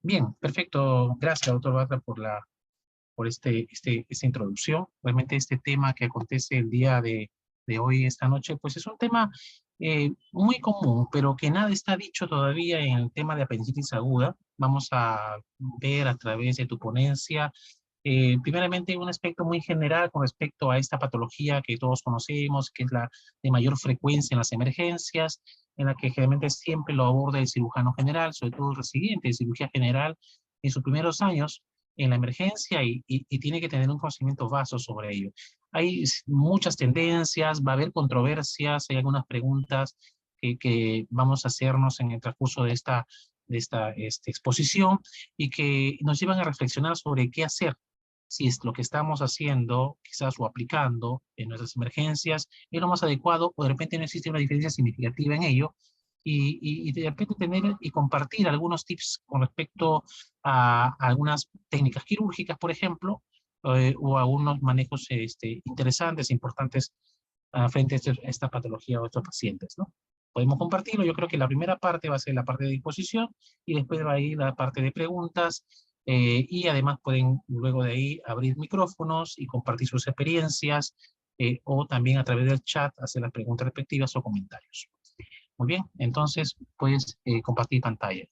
Bien, perfecto. Gracias, doctor Batra, por esta introducción. Realmente este tema que acontece el día de hoy, esta noche, pues es un tema muy común, pero que nada está dicho todavía en el tema de apendicitis aguda. Vamos a ver a través de tu ponencia, primeramente un aspecto muy general con respecto a esta patología que todos conocemos, que es la de mayor frecuencia en las emergencias, en la que generalmente siempre lo aborda el cirujano general, sobre todo el residente de cirugía general en sus primeros años en la emergencia y tiene que tener un conocimiento vasto sobre ello. Hay muchas tendencias, va a haber controversias, hay algunas preguntas que vamos a hacernos en el transcurso de esta exposición y que nos llevan a reflexionar sobre qué hacer, si es lo que estamos haciendo, quizás o aplicando en nuestras emergencias, es lo más adecuado o de repente no existe una diferencia significativa en ello y de repente tener y compartir algunos tips con respecto a algunas técnicas quirúrgicas, por ejemplo, o algunos manejos interesantes, importantes frente a esta patología o estos pacientes, ¿no? Podemos compartirlo. Yo creo que la primera parte va a ser la parte de disposición y después va a ir la parte de preguntas y además pueden luego de ahí abrir micrófonos y compartir sus experiencias o también a través del chat hacer las preguntas respectivas o comentarios. Muy bien, entonces puedes compartir pantalla.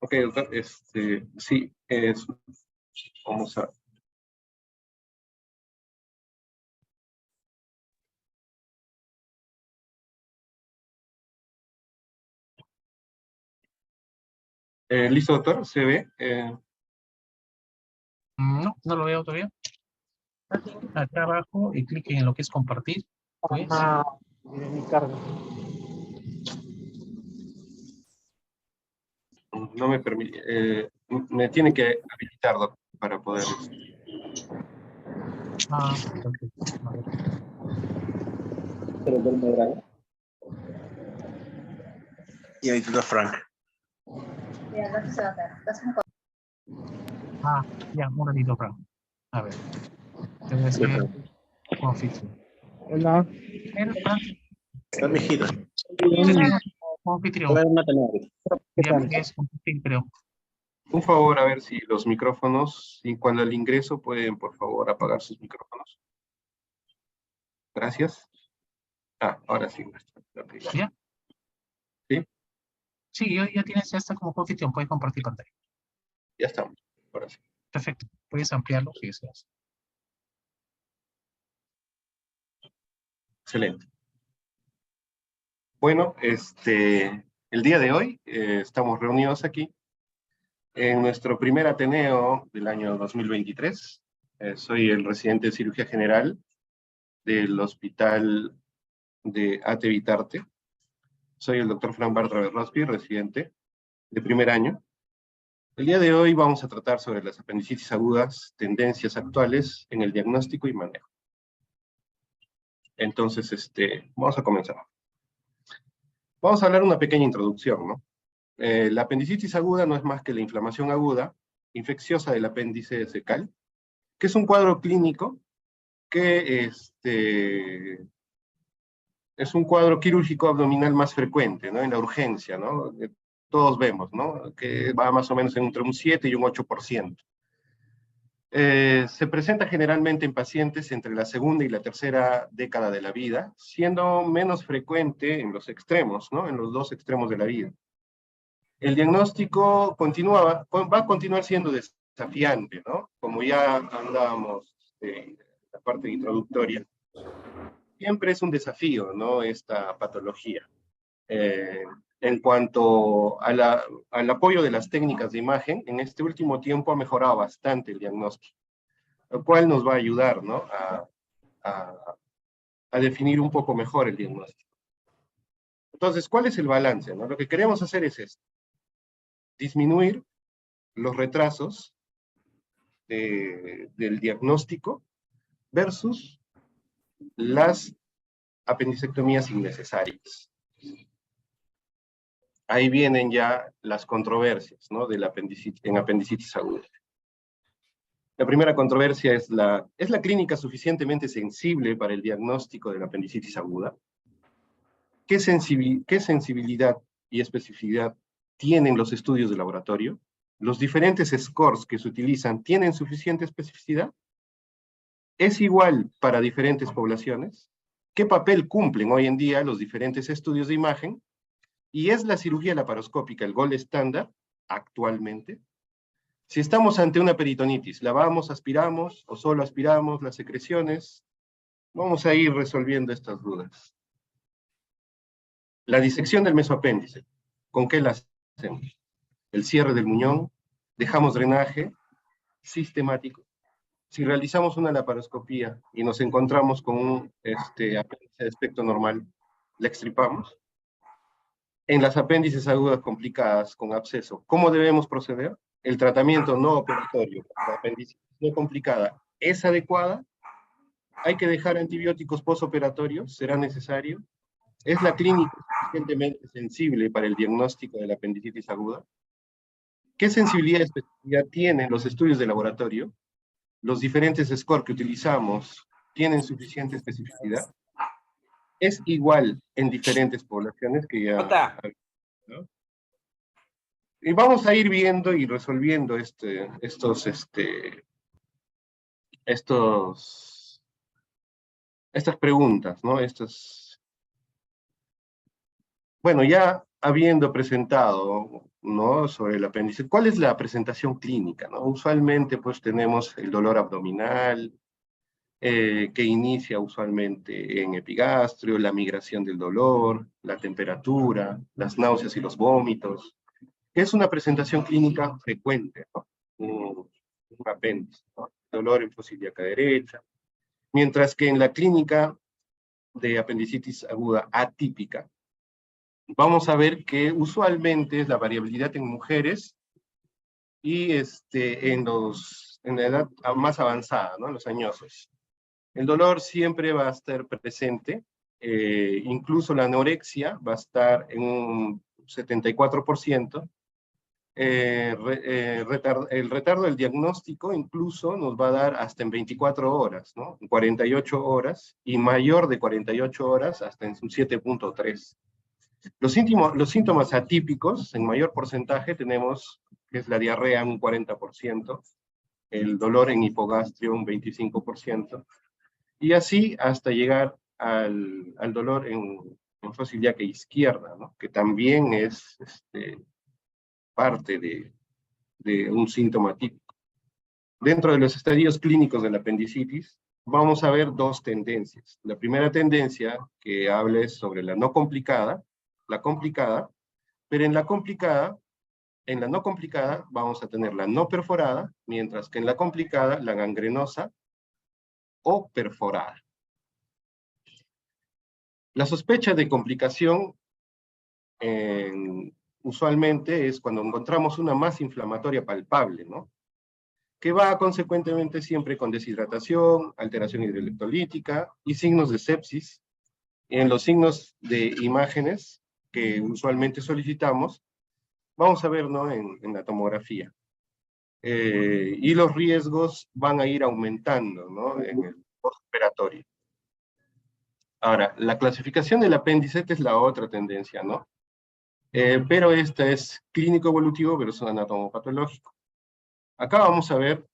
Ok, doctor, sí, vamos a... ¿Listo, doctor? ¿Se ve? No, no lo veo todavía. Acá abajo y cliquen en lo que es compartir. Pues. No me permite... me tiene que habilitar, doctor, para poder... Perfecto. A ver. Y ahí está Frank. Ya, un ratito, Frank. A ver. Te voy a hacer un anfitrión. Hola. Frank, Está mijito. como anfitrión. Hola, Mateo. Ya puedes compartir, creo. Un favor, a ver si los micrófonos, y cuando al ingreso pueden, por favor, apagar sus micrófonos. Gracias. Ahora sí. Okay. ¿Ya? ¿Sí? Sí, ya está como anfitrión. Puedes compartir pantalla. Ya estamos. Ahora sí. Perfecto. Puedes ampliarlo si deseas. Excelente. Bueno, el día de hoy estamos reunidos aquí en nuestro primer Ateneo del año 2023. Soy el residente de cirugía general del hospital de ATE Vitarte. Soy el doctor Fran Bartra Rosby, residente de primer año. El día de hoy vamos a tratar sobre las apendicitis agudas, tendencias actuales en el diagnóstico y manejo. Entonces, vamos a comenzar. Vamos a hablar una pequeña introducción, ¿no? La apendicitis aguda no es más que la inflamación aguda, infecciosa del apéndice cecal, que es un cuadro clínico que es un cuadro quirúrgico abdominal más frecuente, ¿no? En la urgencia, ¿no? Todos vemos, ¿no? Que va más o menos entre un 7 y un 8%. Se presenta generalmente en pacientes entre la segunda y la tercera década de la vida, siendo menos frecuente en los extremos, ¿no? En los dos extremos de la vida. El diagnóstico va a continuar siendo desafiante, ¿no? Como ya hablábamos en la parte introductoria. Siempre es un desafío, ¿no? Esta patología. En cuanto al apoyo de las técnicas de imagen, en este último tiempo ha mejorado bastante el diagnóstico, lo cual nos va a ayudar, ¿no? a definir un poco mejor el diagnóstico. Entonces, ¿cuál es el balance, no? Lo que queremos hacer es esto: disminuir los retrasos del diagnóstico versus las apendicectomías innecesarias. Ahí vienen ya las controversias, ¿no? En apendicitis aguda. La primera controversia es ¿es la clínica suficientemente sensible para el diagnóstico de la apendicitis aguda? ¿Qué sensibilidad y especificidad tienen los estudios de laboratorio? ¿Los diferentes scores que se utilizan tienen suficiente especificidad? ¿Es igual para diferentes poblaciones? ¿Qué papel cumplen hoy en día los diferentes estudios de imagen? ¿Y es la cirugía laparoscópica el gold estándar actualmente? Si estamos ante una peritonitis, ¿lavamos, aspiramos o solo aspiramos las secreciones? Vamos a ir resolviendo estas dudas. La disección del mesoapéndice, ¿con qué la hacemos? El cierre del muñón, dejamos drenaje sistemático. Si realizamos una laparoscopía y nos encontramos con un apéndice de aspecto normal, ¿la extirpamos? En las apéndices agudas complicadas con absceso, ¿cómo debemos proceder? El tratamiento no operatorio para la apendicitis no complicada es adecuada. ¿Hay que dejar antibióticos postoperatorios? ¿Será necesario? ¿Es la clínica suficientemente sensible para el diagnóstico de la apendicitis aguda? ¿Qué sensibilidad y especificidad tienen los estudios de laboratorio? ¿Los diferentes scores que utilizamos tienen suficiente especificidad? ¿Es igual en diferentes poblaciones que ya... ¿no? Y vamos a ir viendo y resolviendo estas preguntas, ¿no? Bueno, ya habiendo presentado, ¿no?, sobre el apéndice, ¿cuál es la presentación clínica, ¿no? Usualmente, pues, tenemos el dolor abdominal, que inicia usualmente en epigastrio, la migración del dolor, la temperatura, las náuseas y los vómitos. Es una presentación clínica frecuente, ¿no? Un apéndice, ¿no? Dolor en fosa ilíaca derecha. Mientras que en la clínica de apendicitis aguda atípica, vamos a ver que usualmente es la variabilidad en mujeres y en la edad más avanzada, ¿no?, los añosos. El dolor siempre va a estar presente, incluso la anorexia va a estar en un 74%. El retardo del diagnóstico incluso nos va a dar hasta en 24 horas, ¿no? En 48 horas, y mayor de 48 horas hasta en un 7.3. Los síntomas atípicos, en mayor porcentaje, tenemos que es la diarrea un 40%, el dolor en hipogastrio un 25%, y así hasta llegar al dolor en fosa ilíaca izquierda, ¿no?, que también es parte de un síntoma típico. Dentro de los estadios clínicos de la apendicitis, vamos a ver dos tendencias. La primera tendencia que habla es sobre la no complicada, la complicada, pero en la no complicada vamos a tener la no perforada, mientras que en la complicada la gangrenosa o perforada. La sospecha de complicación usualmente es cuando encontramos una masa inflamatoria palpable, ¿no?, que va consecuentemente siempre con deshidratación, alteración hidroelectrolítica y signos de sepsis. En los signos de imágenes que usualmente solicitamos, vamos a ver, ¿no?, en la tomografía. Y los riesgos van a ir aumentando, ¿no?, en el postoperatorio. Ahora, la clasificación del apéndice es la otra tendencia, ¿no? Pero esta es clínico evolutivo versus anatomopatológico. Acá vamos a ver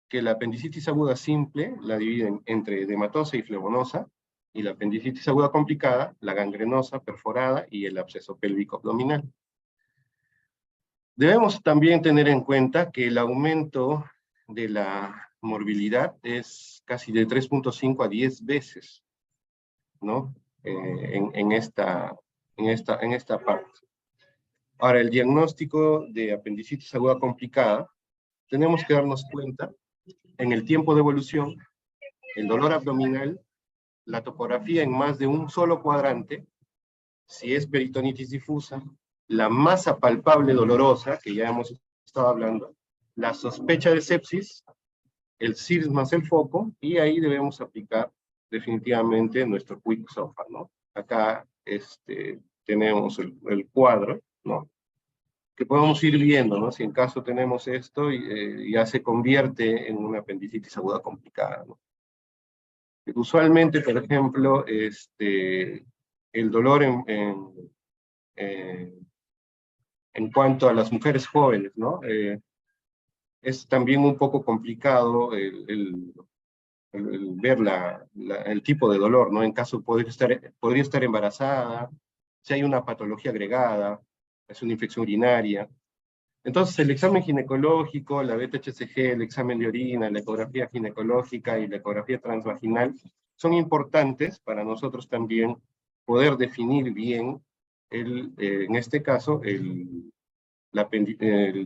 que la apendicitis aguda simple la dividen entre edematosa y flebonosa, y la apendicitis aguda complicada, la gangrenosa, perforada y el absceso pélvico abdominal. Debemos también tener en cuenta que el aumento de la morbilidad es casi de 3.5 a 10 veces, ¿no?, en esta parte. Ahora, el diagnóstico de apendicitis aguda complicada, tenemos que darnos cuenta en el tiempo de evolución, el dolor abdominal, la topografía en más de un solo cuadrante, si es peritonitis difusa, la masa palpable dolorosa, que ya hemos estado hablando, la sospecha de sepsis, el CIRS más el foco, y ahí debemos aplicar definitivamente nuestro Quick SOFA, ¿no? Acá tenemos el cuadro, ¿no?, que podamos ir viendo, ¿no? Si en caso tenemos esto, ya se convierte en una apendicitis aguda complicada, ¿no? Usualmente, por ejemplo, el dolor en cuanto a las mujeres jóvenes, ¿no? Es también un poco complicado el ver el tipo de dolor, ¿no? En caso podría estar embarazada, si hay una patología agregada, es una infección urinaria. Entonces, el examen ginecológico, la beta-HCG, el examen de orina, la ecografía ginecológica y la ecografía transvaginal son importantes para nosotros también poder definir bien, en este caso, el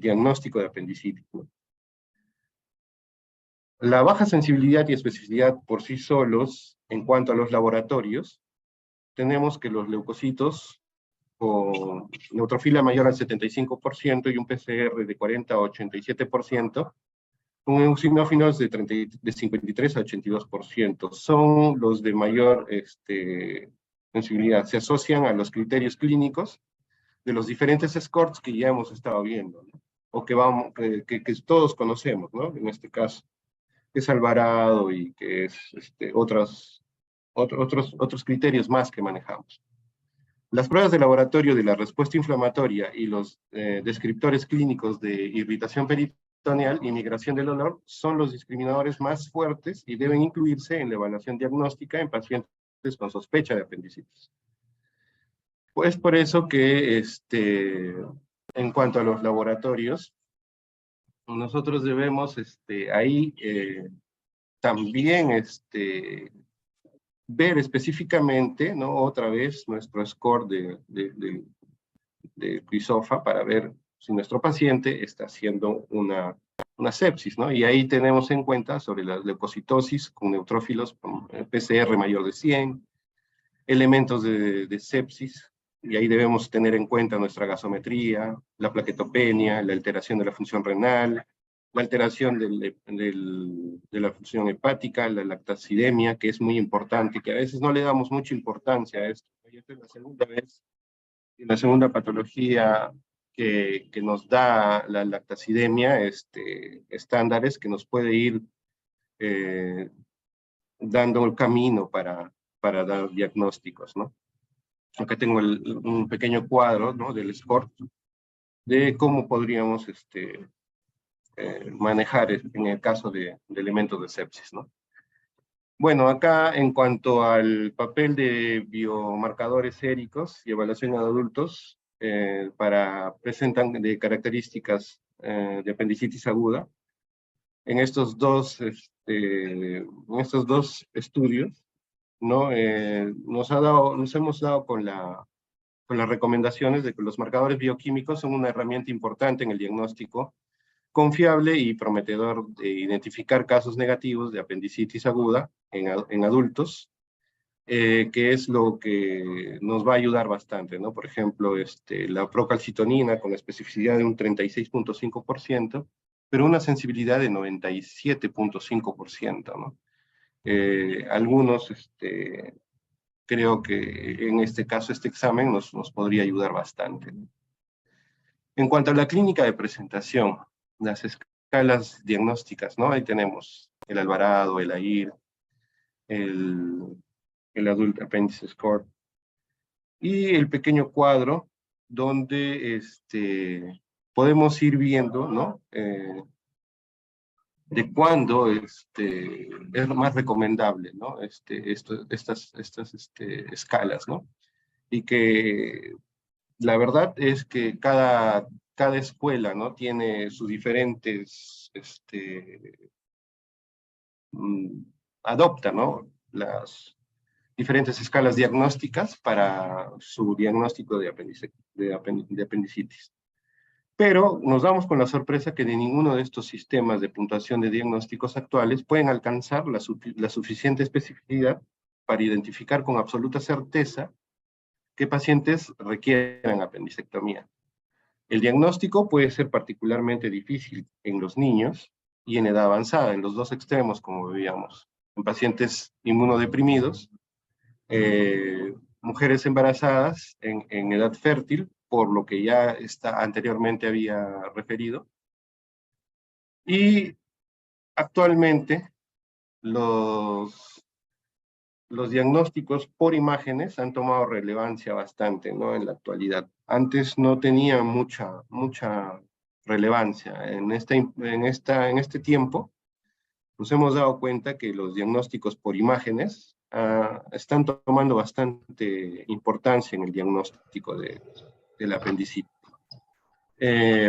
diagnóstico de apendicitis, ¿no? La baja sensibilidad y especificidad por sí solos, en cuanto a los laboratorios, tenemos que los leucocitos con neutrofila mayor al 75% y un PCR de 40 a 87%, con eosinófilos de 53 a 82%. Son los de mayor sensibilidad. Se asocian a los criterios clínicos de los diferentes scores que ya hemos estado viendo, ¿no? O que todos conocemos, ¿no? En este caso, que es Alvarado y que es otros criterios más que manejamos. Las pruebas de laboratorio de la respuesta inflamatoria y los descriptores clínicos de irritación peritoneal y migración del olor son los discriminadores más fuertes y deben incluirse en la evaluación diagnóstica en pacientes con sospecha de apendicitis. Pues por eso que en cuanto a los laboratorios, nosotros debemos ahí también ver específicamente, ¿no? Otra vez nuestro score de Crisofa para ver si nuestro paciente está haciendo una sepsis, ¿no? Y ahí tenemos en cuenta sobre la leucocitosis con neutrófilos con PCR mayor de 100, elementos de sepsis, y ahí debemos tener en cuenta nuestra gasometría, la plaquetopenia, la alteración de la función renal, la alteración de la función hepática, la lactacidemia, que es muy importante, que a veces no le damos mucha importancia a esto. Y esta es la segunda vez, la segunda patología que nos da la lactacidemia, estándares que nos puede ir dando el camino para dar diagnósticos, ¿no? Acá tengo un pequeño cuadro, ¿no? Del score, de cómo podríamos manejar en el caso de elementos de sepsis, ¿no? Bueno, acá en cuanto al papel de biomarcadores séricos y evaluación en adultos, presentan de características de apendicitis aguda. En estos dos estudios, ¿no? Nos hemos dado con las recomendaciones de que los marcadores bioquímicos son una herramienta importante en el diagnóstico confiable y prometedor de identificar casos negativos de apendicitis aguda en adultos, que es lo que nos va a ayudar bastante, ¿no? Por ejemplo, la procalcitonina con especificidad de un 36.5%, pero una sensibilidad de 97.5%, ¿no? Algunos, creo que en este caso, este examen nos podría ayudar bastante. En cuanto a la clínica de presentación, las escalas diagnósticas, ¿no? Ahí tenemos el Alvarado, el AIR, el Adult Appendix Score, y el pequeño cuadro donde podemos ir viendo, ¿no? De cuándo es lo más recomendable, ¿no? Estas escalas, ¿no? Y que la verdad es que cada escuela, ¿no? Tiene sus diferentes, adopta, ¿no? Las diferentes escalas diagnósticas para su diagnóstico de apendicitis. Pero nos damos con la sorpresa que de ninguno de estos sistemas de puntuación de diagnósticos actuales pueden alcanzar la suficiente especificidad para identificar con absoluta certeza qué pacientes requieren apendicectomía. El diagnóstico puede ser particularmente difícil en los niños y en edad avanzada, en los dos extremos, como veíamos, en pacientes inmunodeprimidos, mujeres embarazadas en edad fértil, por lo que ya anteriormente había referido. Y actualmente los diagnósticos por imágenes han tomado relevancia bastante, ¿no? En la actualidad. Antes no tenían mucha relevancia. En este tiempo nos hemos dado cuenta que los diagnósticos por imágenes están tomando bastante importancia en el diagnóstico del apendicitis.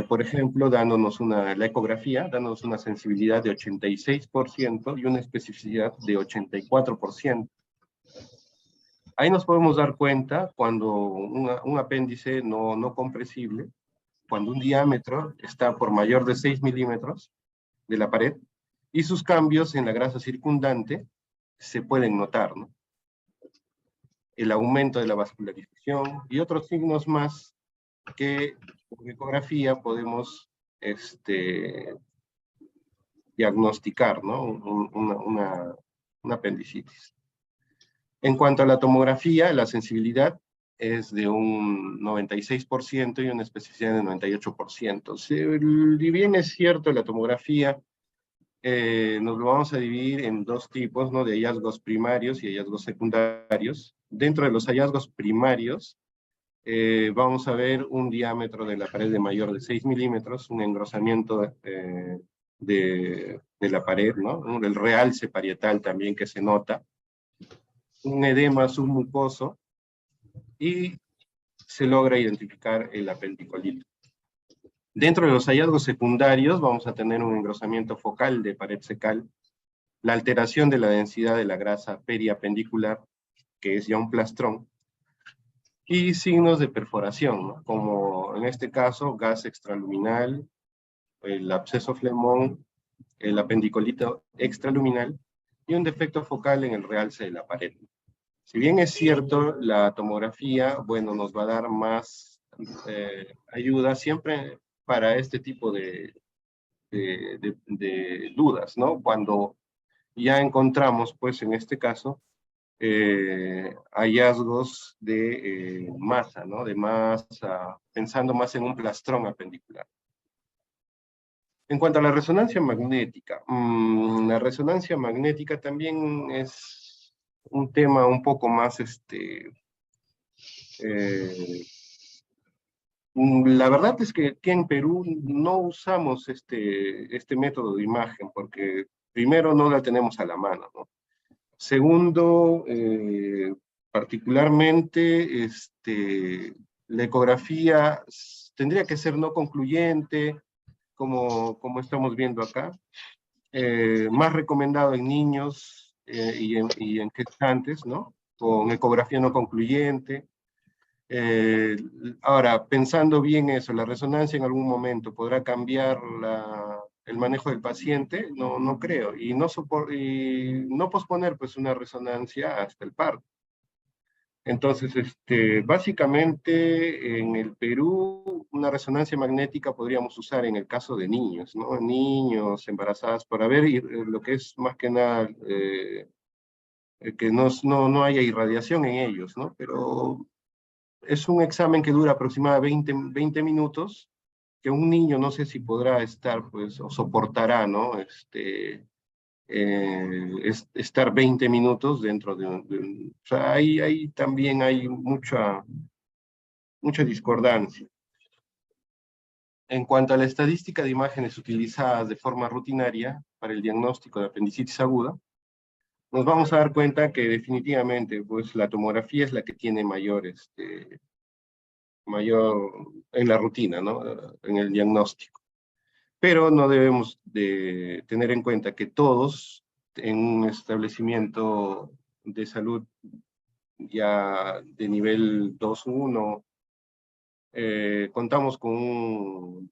Por ejemplo, dándonos la ecografía, dándonos una sensibilidad de 86% y una especificidad de 84%. Ahí nos podemos dar cuenta cuando un apéndice no compresible, cuando un diámetro está por mayor de 6 milímetros de la pared, y sus cambios en la grasa circundante se pueden notar, ¿no? El aumento de la vascularización y otros signos más que con ecografía podemos diagnosticar, ¿no? Una apendicitis. En cuanto a la tomografía, la sensibilidad es de un 96% y una especificidad de 98%. Si bien es cierto, la tomografía nos lo vamos a dividir en dos tipos, ¿no? De hallazgos primarios y hallazgos secundarios. Dentro de los hallazgos primarios, vamos a ver un diámetro de la pared de mayor de 6 milímetros, un engrosamiento de la pared, ¿no? El realce parietal también que se nota, un edema submucoso, y se logra identificar el apendicolito. Dentro de los hallazgos secundarios vamos a tener un engrosamiento focal de pared cecal, la alteración de la densidad de la grasa periapendicular, que es ya un plastrón, y signos de perforación, ¿no? Como en este caso gas extraluminal, el absceso flemón, el apendicolito extraluminal, y un defecto focal en el realce de la pared. Si bien es cierto, la tomografía, bueno, nos va a dar más ayuda siempre para este tipo de dudas, ¿no? Cuando ya encontramos, pues en este caso, hallazgos de masa, ¿no? De masa, pensando más en un plastrón apendicular. En cuanto a la resonancia magnética, la resonancia magnética también es un tema un poco más, la verdad es que aquí en Perú no usamos este método de imagen, porque primero no la tenemos a la mano, ¿no? Segundo, particularmente, la ecografía tendría que ser no concluyente, como estamos viendo acá, más recomendado en niños y en gestantes, ¿no? Con ecografía no concluyente. Ahora, pensando bien eso, ¿la resonancia en algún momento podrá cambiar el manejo del paciente? No creo. Y no posponer pues una resonancia hasta el parto. Entonces, básicamente en el Perú, una resonancia magnética podríamos usar en el caso de niños, ¿no? Niños, embarazadas, para ver lo que es más que nada que no haya irradiación en ellos, ¿no? Pero es un examen que dura aproximadamente 20 minutos, que un niño no sé si podrá estar, pues, o soportará, ¿no? Estar 20 minutos dentro o sea, ahí también hay mucha discordancia. En cuanto a la estadística de imágenes utilizadas de forma rutinaria para el diagnóstico de apendicitis aguda, nos vamos a dar cuenta que definitivamente, pues, la tomografía es la que tiene mayor en la rutina, ¿no? En el diagnóstico. Pero no debemos de tener en cuenta que todos en un establecimiento de salud ya de nivel 2-1, contamos con un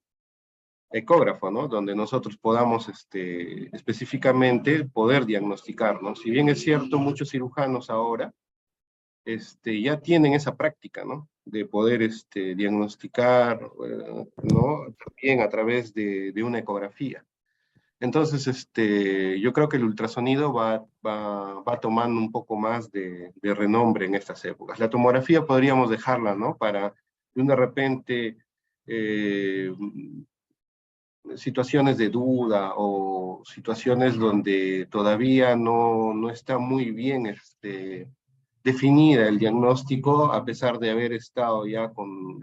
ecógrafo, ¿no? Donde nosotros podamos específicamente poder diagnosticar, ¿no? Si bien es cierto, muchos cirujanos ahora ya tienen esa práctica, ¿no? De poder diagnosticar, ¿no? También a través de una ecografía. Entonces, yo creo que el ultrasonido va tomando un poco más de renombre en estas épocas. La tomografía podríamos dejarla, ¿no? Para de repente situaciones de duda o situaciones donde todavía no está muy bien definida el diagnóstico, a pesar de haber estado ya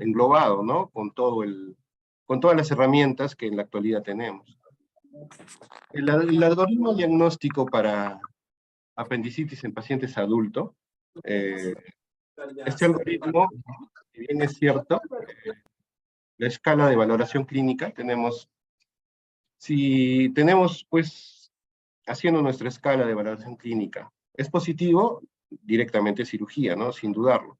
englobado, ¿no? Con todas las herramientas que en la actualidad tenemos. El algoritmo diagnóstico para apendicitis en pacientes adultos, este algoritmo, si bien es cierto, la escala de valoración clínica, si tenemos, pues, haciendo nuestra escala de valoración clínica, es positivo, directamente cirugía, ¿no? Sin dudarlo.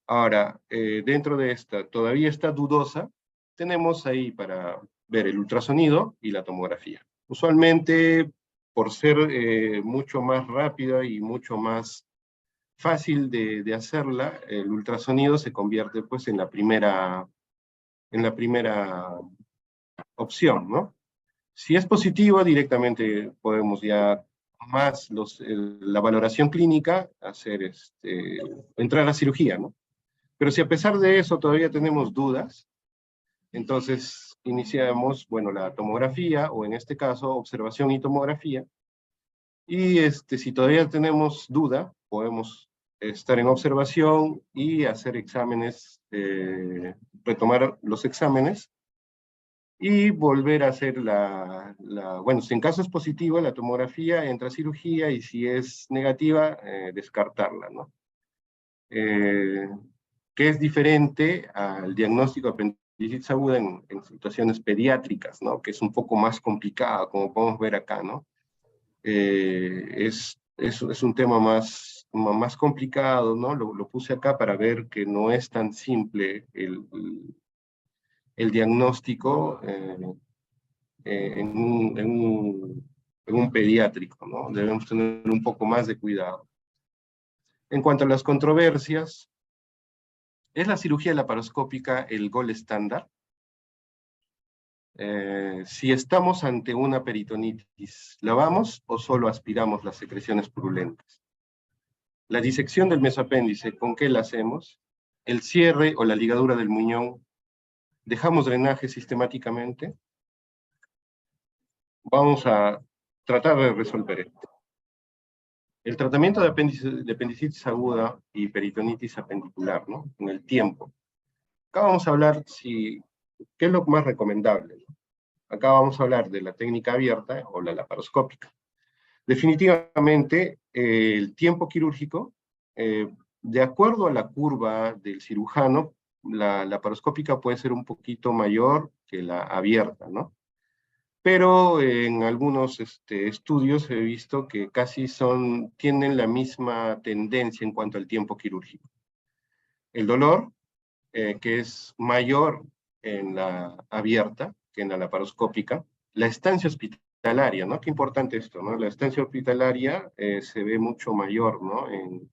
Ahora, dentro de esta, todavía está dudosa, tenemos ahí para ver el ultrasonido y la tomografía. Usualmente, por ser mucho más rápida y mucho más fácil de hacerla, el ultrasonido se convierte pues en la primera opción, ¿no? Si es positivo, directamente podemos ya más la valoración clínica, entrar a la cirugía, ¿no? Pero si a pesar de eso todavía tenemos dudas, entonces iniciamos, bueno, la tomografía, o en este caso, observación y tomografía, y si todavía tenemos duda, podemos estar en observación y hacer exámenes, retomar los exámenes, y volver a hacer bueno, si en caso es positivo, la tomografía, entra a cirugía, y si es negativa, descartarla, ¿no? Que es diferente al diagnóstico de apendicitis aguda en situaciones pediátricas, ¿no? Que es un poco más complicado, como podemos ver acá, ¿no? Es un tema más complicado, ¿no? Lo puse acá para ver que no es tan simple el diagnóstico en un pediátrico, ¿no? Debemos tener un poco más de cuidado. En cuanto a las controversias, ¿es la cirugía laparoscópica el gold estándar? Si estamos ante una peritonitis, ¿lavamos o solo aspiramos las secreciones purulentas? La disección del mesoapéndice, ¿con qué la hacemos? El cierre o la ligadura del muñón, ¿dejamos drenaje sistemáticamente? Vamos a tratar de resolver esto. El tratamiento de apendicitis aguda y peritonitis apendicular, ¿no? En el tiempo. Acá vamos a hablar qué es lo más recomendable, ¿no? Acá vamos a hablar de la técnica abierta o la laparoscópica. Definitivamente, el tiempo quirúrgico, de acuerdo a la curva del cirujano, la laparoscópica puede ser un poquito mayor que la abierta, ¿no? Pero en algunos estudios he visto que casi tienen la misma tendencia en cuanto al tiempo quirúrgico. El dolor, que es mayor en la abierta que en la laparoscópica. La estancia hospitalaria, ¿no? Qué importante esto, ¿no? La estancia hospitalaria se ve mucho mayor, ¿no? En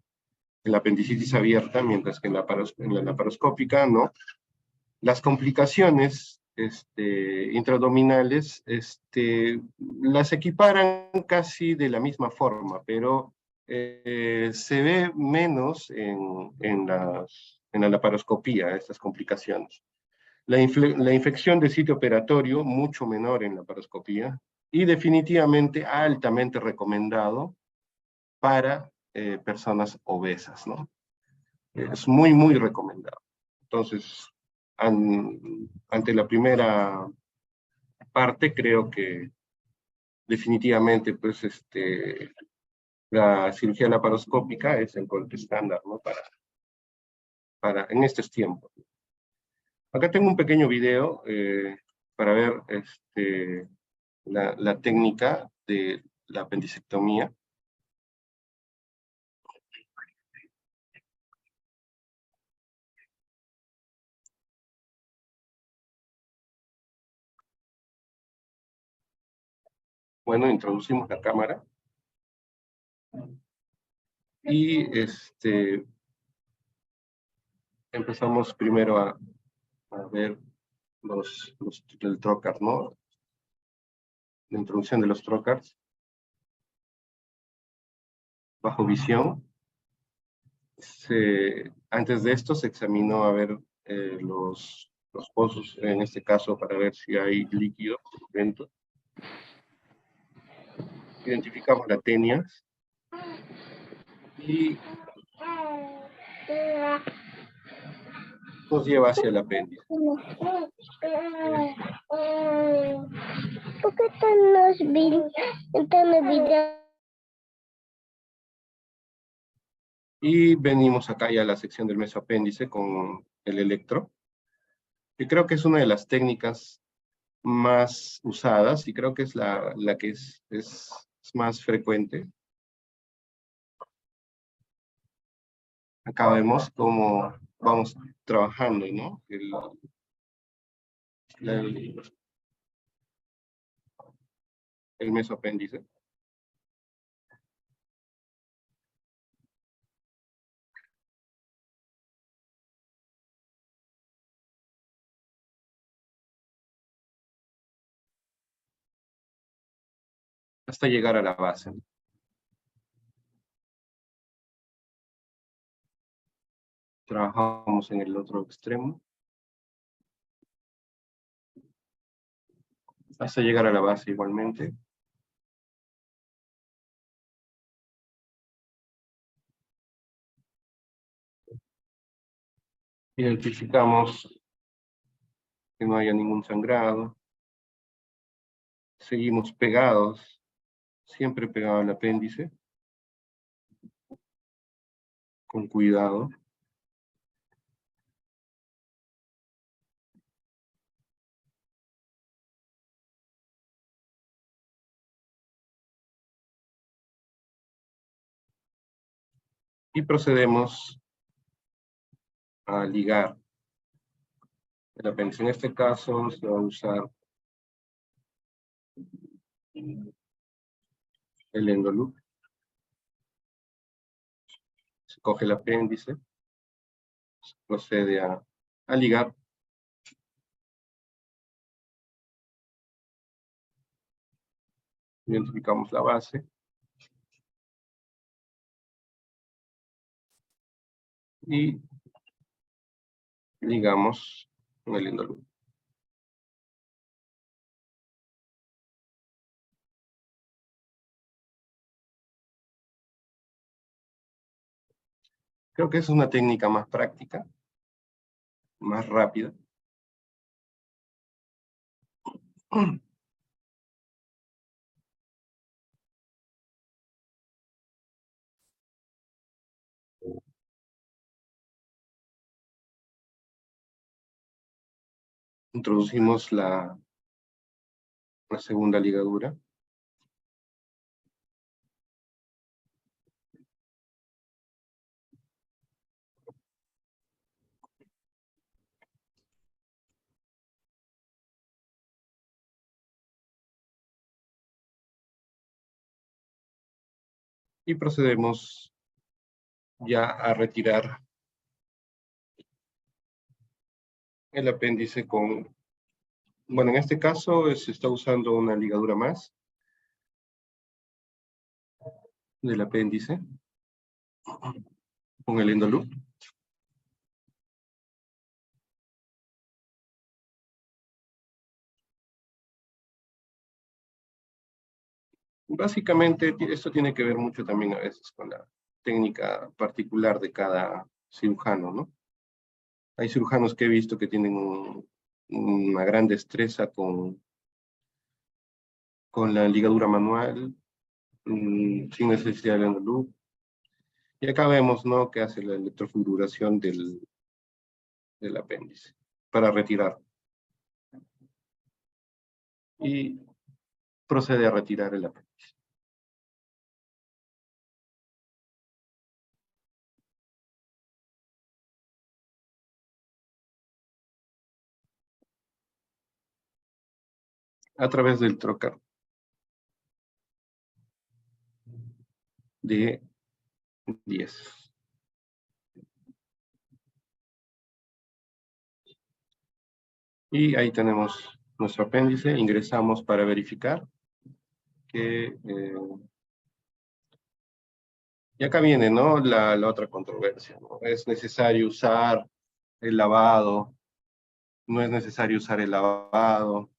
la apendicitis abierta, mientras que en la laparoscópica, ¿no? Las complicaciones intraabdominales las equiparan casi de la misma forma, pero se ve menos en la laparoscopía, estas complicaciones. La infección de sitio operatorio, mucho menor en la laparoscopía, y definitivamente altamente recomendado para personas obesas, ¿no? Es muy, muy recomendado. Entonces, ante la primera parte, creo que definitivamente, pues, la cirugía laparoscópica es el gold estándar, ¿no? En estos tiempos. Acá tengo un pequeño video para ver la técnica de la apendicectomía. Bueno, introducimos la cámara. Y empezamos primero a ver el trocar, ¿no? La introducción de los trocars. Bajo visión. Antes de esto se examinó a ver los pozos, en este caso, para ver si hay líquido dentro. Identificamos la tenia y nos lleva hacia el apéndice. ¿Por qué están los videos? Y venimos acá ya a la sección del mesoapéndice con el electro, que creo que es una de las técnicas más usadas y creo que es la que es más frecuente. Acá vemos cómo vamos trabajando, ¿no? El mesoapéndice. Hasta llegar a la base. Trabajamos en el otro extremo. Hasta llegar a la base igualmente. Identificamos que no haya ningún sangrado. Seguimos pegados, siempre pegado al apéndice. Con cuidado. Y procedemos a ligar el apéndice. En este caso se va a usar el endoloop. Se coge el apéndice, se procede a ligar. Identificamos la base. Y ligamos con el endoloop. Creo que es una técnica más práctica, más rápida. Introducimos la segunda ligadura. Y procedemos ya a retirar el apéndice con, bueno, en este caso se está usando una ligadura más del apéndice con el endoloop. Básicamente esto tiene que ver mucho también a veces con la técnica particular de cada cirujano, ¿no? Hay cirujanos que he visto que tienen una gran destreza con la ligadura manual, sin necesidad del endoloop. Y acá vemos, ¿no?, que hace la electrofibulación del apéndice para retirar. Y procede a retirar el apéndice. A través del trocar de 10. Y ahí tenemos nuestro apéndice. Ingresamos para verificar que... y acá viene, ¿no?, la otra controversia, ¿no? ¿Es necesario usar el lavado, no es necesario usar el lavado.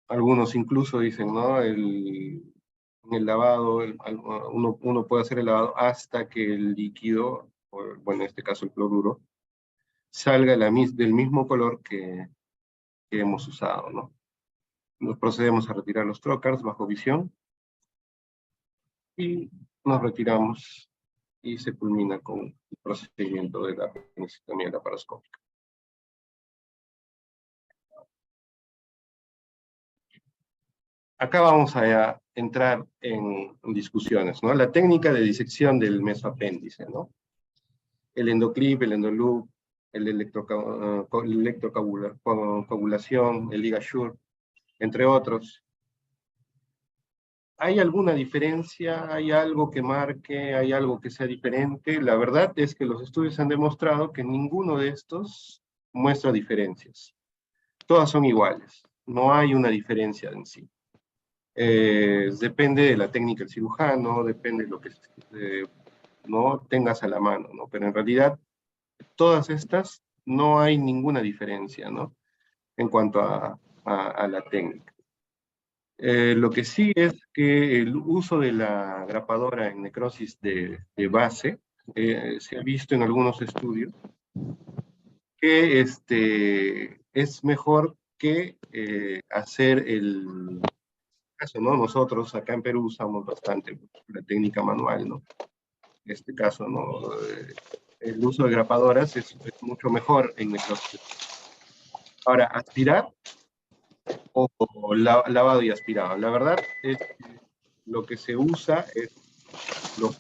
Algunos incluso dicen, ¿no? En el lavado, uno puede hacer el lavado hasta que el líquido, o, bueno, en este caso el cloruro, salga del mismo color que hemos usado, ¿no? Nos procedemos a retirar los trocars bajo visión y nos retiramos y se culmina con el procedimiento de la apendicectomía laparoscópica. Acá vamos a entrar en discusiones, ¿no? La técnica de disección del mesoapéndice, ¿no? El endoclip, el endoloop, el electrocoagulación, el ligature, entre otros. ¿Hay alguna diferencia? ¿Hay algo que marque? ¿Hay algo que sea diferente? La verdad es que los estudios han demostrado que ninguno de estos muestra diferencias. Todas son iguales. No hay una diferencia en sí. Depende de la técnica del cirujano, depende de lo que no tengas a la mano, ¿no? Pero en realidad, todas estas no hay ninguna diferencia, ¿no? En cuanto a la técnica. Lo que sí es que el uso de la grapadora en necrosis de base se ha visto en algunos estudios que es mejor que hacer el caso, ¿no? Nosotros acá en Perú usamos bastante la técnica manual, ¿no? En este caso, ¿no? El uso de grapadoras es mucho mejor en necrosis. Ahora, aspirar o lavado y aspirado. La verdad es que lo que se usa es, lo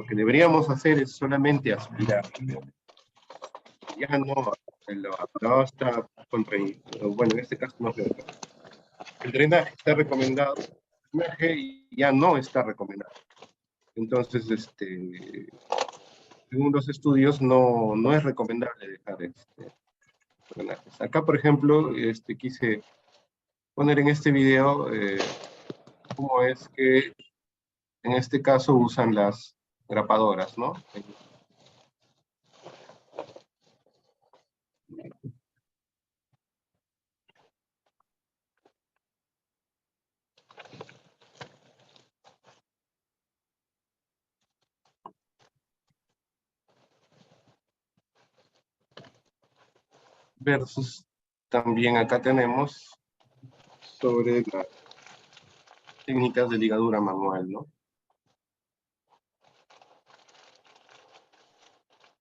que deberíamos hacer es solamente aspirar. Ya no, el lavado está contraindicado. Bueno, en este caso no creo. El drenaje está recomendado, el drenaje ya no está recomendado. Entonces, según los estudios, no es recomendable dejar drenajes. Acá, por ejemplo, quise poner en este video cómo es que en este caso usan las grapadoras, ¿no? Versus también acá tenemos sobre las técnicas de ligadura manual, ¿no?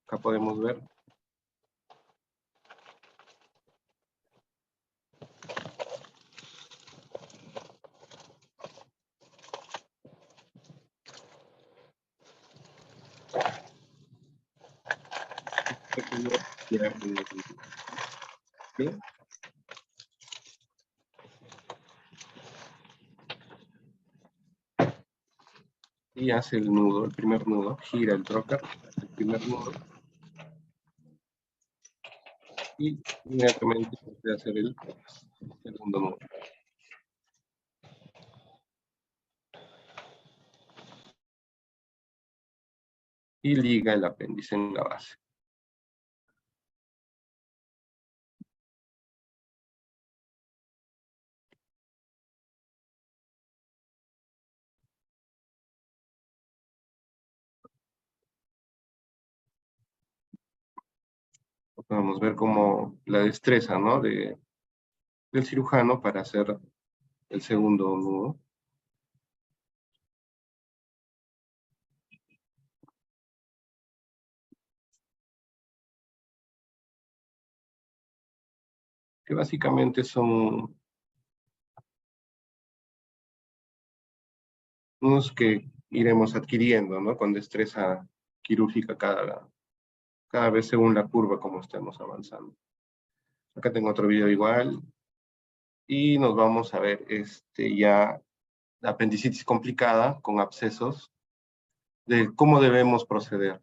Acá podemos ver. ¿Sí? Y hace el nudo, el primer nudo, gira el trocar, el primer nudo, y inmediatamente puede hacer el segundo nudo. Y liga el apéndice en la base. Podemos ver como la destreza, ¿no? del cirujano para hacer el segundo nudo. Que básicamente son unos que iremos adquiriendo, ¿no? Con destreza quirúrgica cada vez según la curva como estemos avanzando. Acá tengo otro video igual. Y nos vamos a ver ya apendicitis complicada con abscesos, de cómo debemos proceder.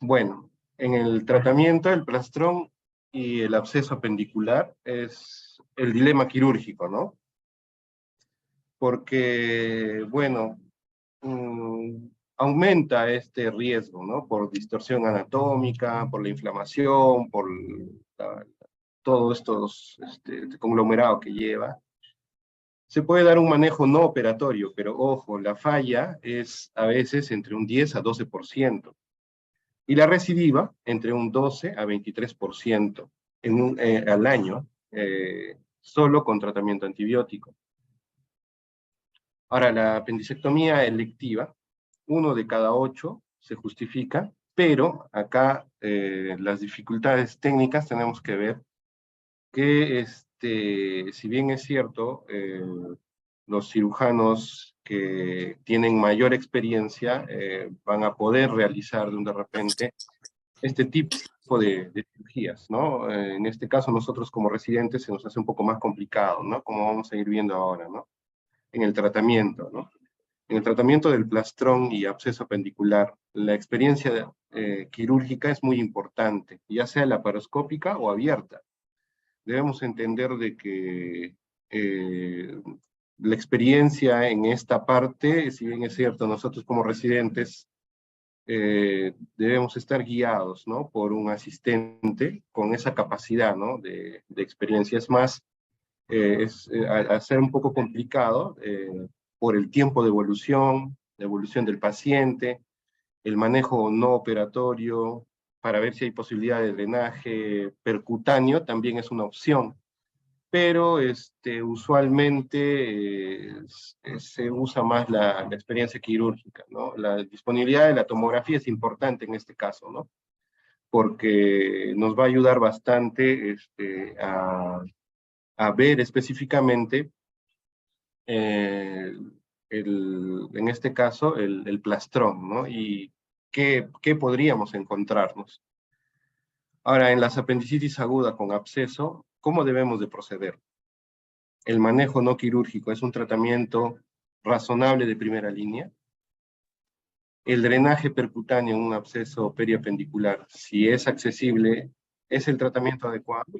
Bueno, en el tratamiento, el plastrón y el absceso apendicular es el dilema quirúrgico, ¿no? porque, bueno, aumenta este riesgo, ¿no? Por distorsión anatómica, por la inflamación, por todo estos conglomerado que lleva. Se puede dar un manejo no operatorio, pero ojo, la falla es a veces entre un 10 a 12%, y la recidiva entre un 12 a 23% al año, solo con tratamiento antibiótico. Ahora, la apendicectomía electiva, 1 de cada 8 se justifica, pero acá las dificultades técnicas tenemos que ver que, si bien es cierto, los cirujanos que tienen mayor experiencia van a poder realizar de repente este tipo de cirugías, ¿no? En este caso, nosotros como residentes se nos hace un poco más complicado, ¿no? Como vamos a ir viendo ahora, ¿no? En el tratamiento, ¿no? En el tratamiento del plastrón y absceso apendicular, la experiencia quirúrgica es muy importante, ya sea laparoscópica o abierta. Debemos entender de que la experiencia en esta parte, si bien es cierto, nosotros como residentes debemos estar guiados, ¿no? Por un asistente con esa capacidad, ¿no? de experiencia. Es más, a ser un poco complicado por el tiempo de evolución, la evolución del paciente, el manejo no operatorio, para ver si hay posibilidad de drenaje percutáneo, también es una opción. Pero usualmente se usa más la experiencia quirúrgica, ¿no? La disponibilidad de la tomografía es importante en este caso, ¿no? Porque nos va a ayudar bastante a ver específicamente, en este caso, el plastrón, ¿no? Y qué podríamos encontrarnos. Ahora, en las apendicitis aguda con absceso, ¿cómo debemos de proceder? El manejo no quirúrgico es un tratamiento razonable de primera línea. El drenaje percutáneo en un absceso periapendicular, si es accesible, es el tratamiento adecuado.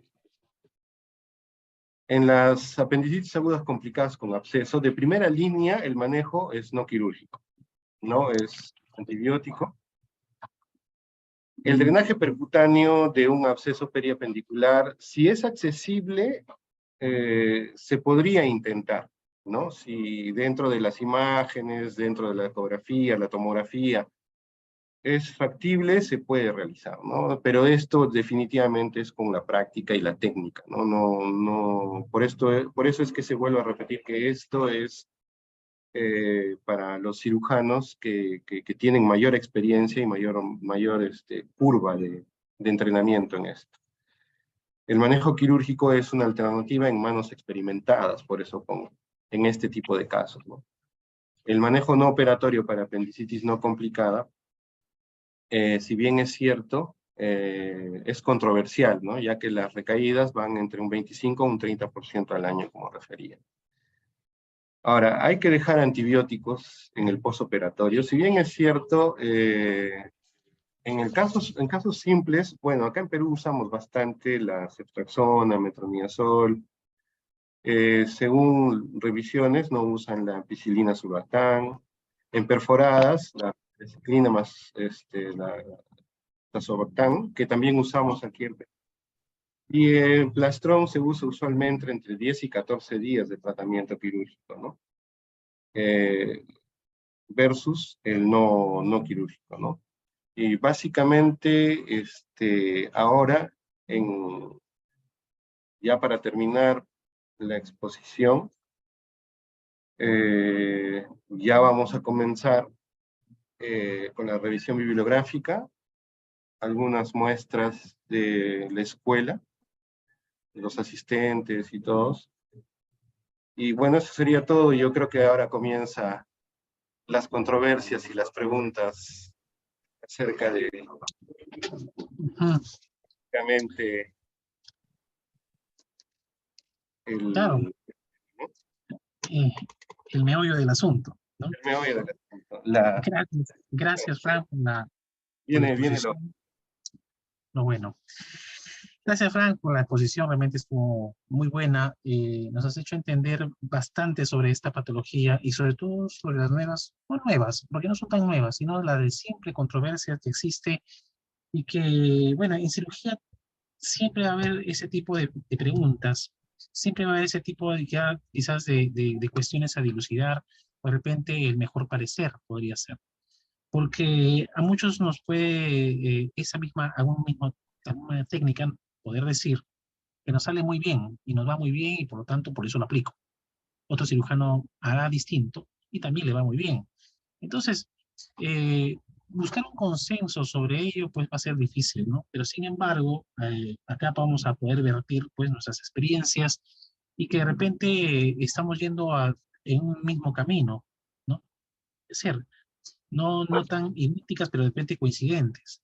En las apendicitis agudas complicadas con absceso, de primera línea el manejo es no quirúrgico, no es antibiótico. El drenaje percutáneo de un absceso periapendicular, si es accesible, se podría intentar, ¿no? Si dentro de las imágenes, dentro de la ecografía, la tomografía, es factible, se puede realizar, ¿no? Pero esto definitivamente es con la práctica y la técnica, ¿no? Por eso es que se vuelve a repetir que esto es para los cirujanos que tienen mayor experiencia y mayor curva de entrenamiento en esto. El manejo quirúrgico es una alternativa en manos experimentadas, por eso en este tipo de casos, ¿no? El manejo no operatorio para apendicitis no complicada, si bien es cierto, es controversial, ¿no? Ya que las recaídas van entre un 25 a un 30% al año, como refería. Ahora, hay que dejar antibióticos en el postoperatorio. Si bien es cierto, en casos simples, bueno, acá en Perú usamos bastante la ceftriaxona, metronidazol. Según revisiones, no usan la ampicilina surbatán. En perforadas, la penicilina más la surbatán, que también usamos aquí en Perú. Y el plastrón se usa usualmente entre 10 y 14 días de tratamiento quirúrgico, ¿no? Versus el no quirúrgico, ¿no? Y básicamente, ahora, ya para terminar la exposición, ya vamos a comenzar con la revisión bibliográfica, algunas muestras de la escuela, de los asistentes y todos. Y bueno, eso sería todo. Yo creo que ahora comienza las controversias y las preguntas acerca de, básicamente, Claro, el meollo del asunto, ¿no? el meollo del asunto. Gracias, Frank, por la Viene lo exposición. Lo bueno. Gracias, Frank, por la exposición, realmente estuvo muy buena. Nos has hecho entender bastante sobre esta patología y sobre todo sobre las nuevas, no nuevas, porque no son tan nuevas, sino la de simple controversia que existe y que, bueno, en cirugía siempre va a haber ese tipo de preguntas, siempre va a haber ese tipo de quizás de cuestiones a dilucidar, o de repente el mejor parecer podría ser. Porque a muchos nos puede esa misma, alguna técnica poder decir que nos sale muy bien y nos va muy bien y por lo tanto por eso lo aplico. Otro cirujano hará distinto y también le va muy bien. Entonces, eh, buscar un consenso sobre ello pues va a ser difícil, ¿no? Pero sin embargo, acá vamos a poder vertir pues nuestras experiencias y que de repente estamos yendo en un mismo camino, ¿no? Es ser, no tan idénticas, pero de repente coincidentes.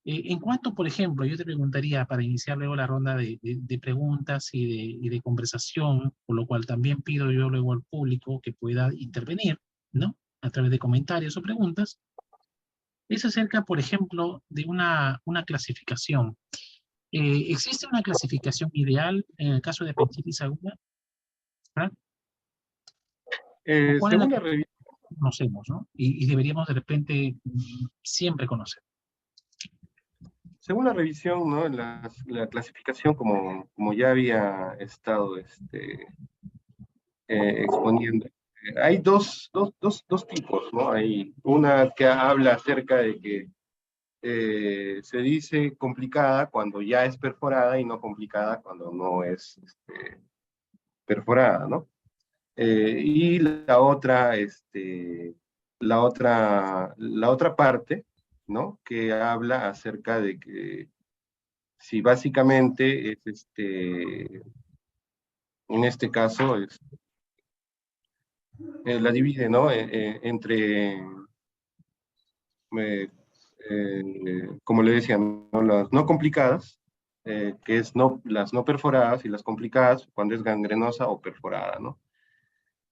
En cuanto, por ejemplo, yo te preguntaría para iniciar luego la ronda de preguntas y de conversación, por lo cual también pido yo luego al público que pueda intervenir, ¿no? A través de comentarios o preguntas, es acerca, por ejemplo, de una clasificación. ¿Existe una clasificación ideal en el caso de apendicitis aguda? ¿Ah? ¿O cuál es la Según que la revisión, conocemos, ¿no? Y deberíamos de repente siempre conocer. según la revisión, ¿no? La clasificación, como ya había estado exponiendo, hay dos tipos, ¿no? Hay una que habla acerca de que se dice complicada cuando ya es perforada y no complicada cuando no es perforada, ¿no? Y la otra parte, ¿no? Que habla acerca de que si básicamente es en este caso, la divide, ¿no? Entre, como le decía, ¿no? Las no complicadas, que es las no perforadas, y las complicadas cuando es gangrenosa o perforada, ¿no?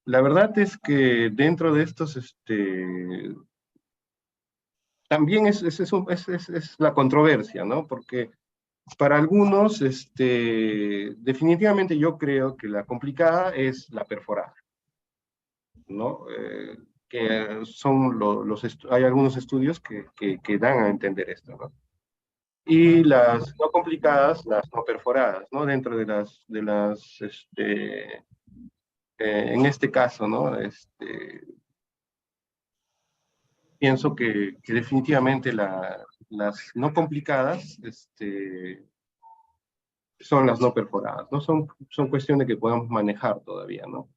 La verdad es que dentro de estos, también es la controversia, ¿no? Porque para algunos, definitivamente yo creo que la complicada es la perforada, ¿no? Que son hay algunos estudios que dan a entender esto, ¿no? Y las no complicadas, las no perforadas, ¿no? Dentro en este caso, ¿no? Pienso que definitivamente las no complicadas, son las no perforadas, ¿no? Son cuestión de que podamos manejar todavía, ¿no?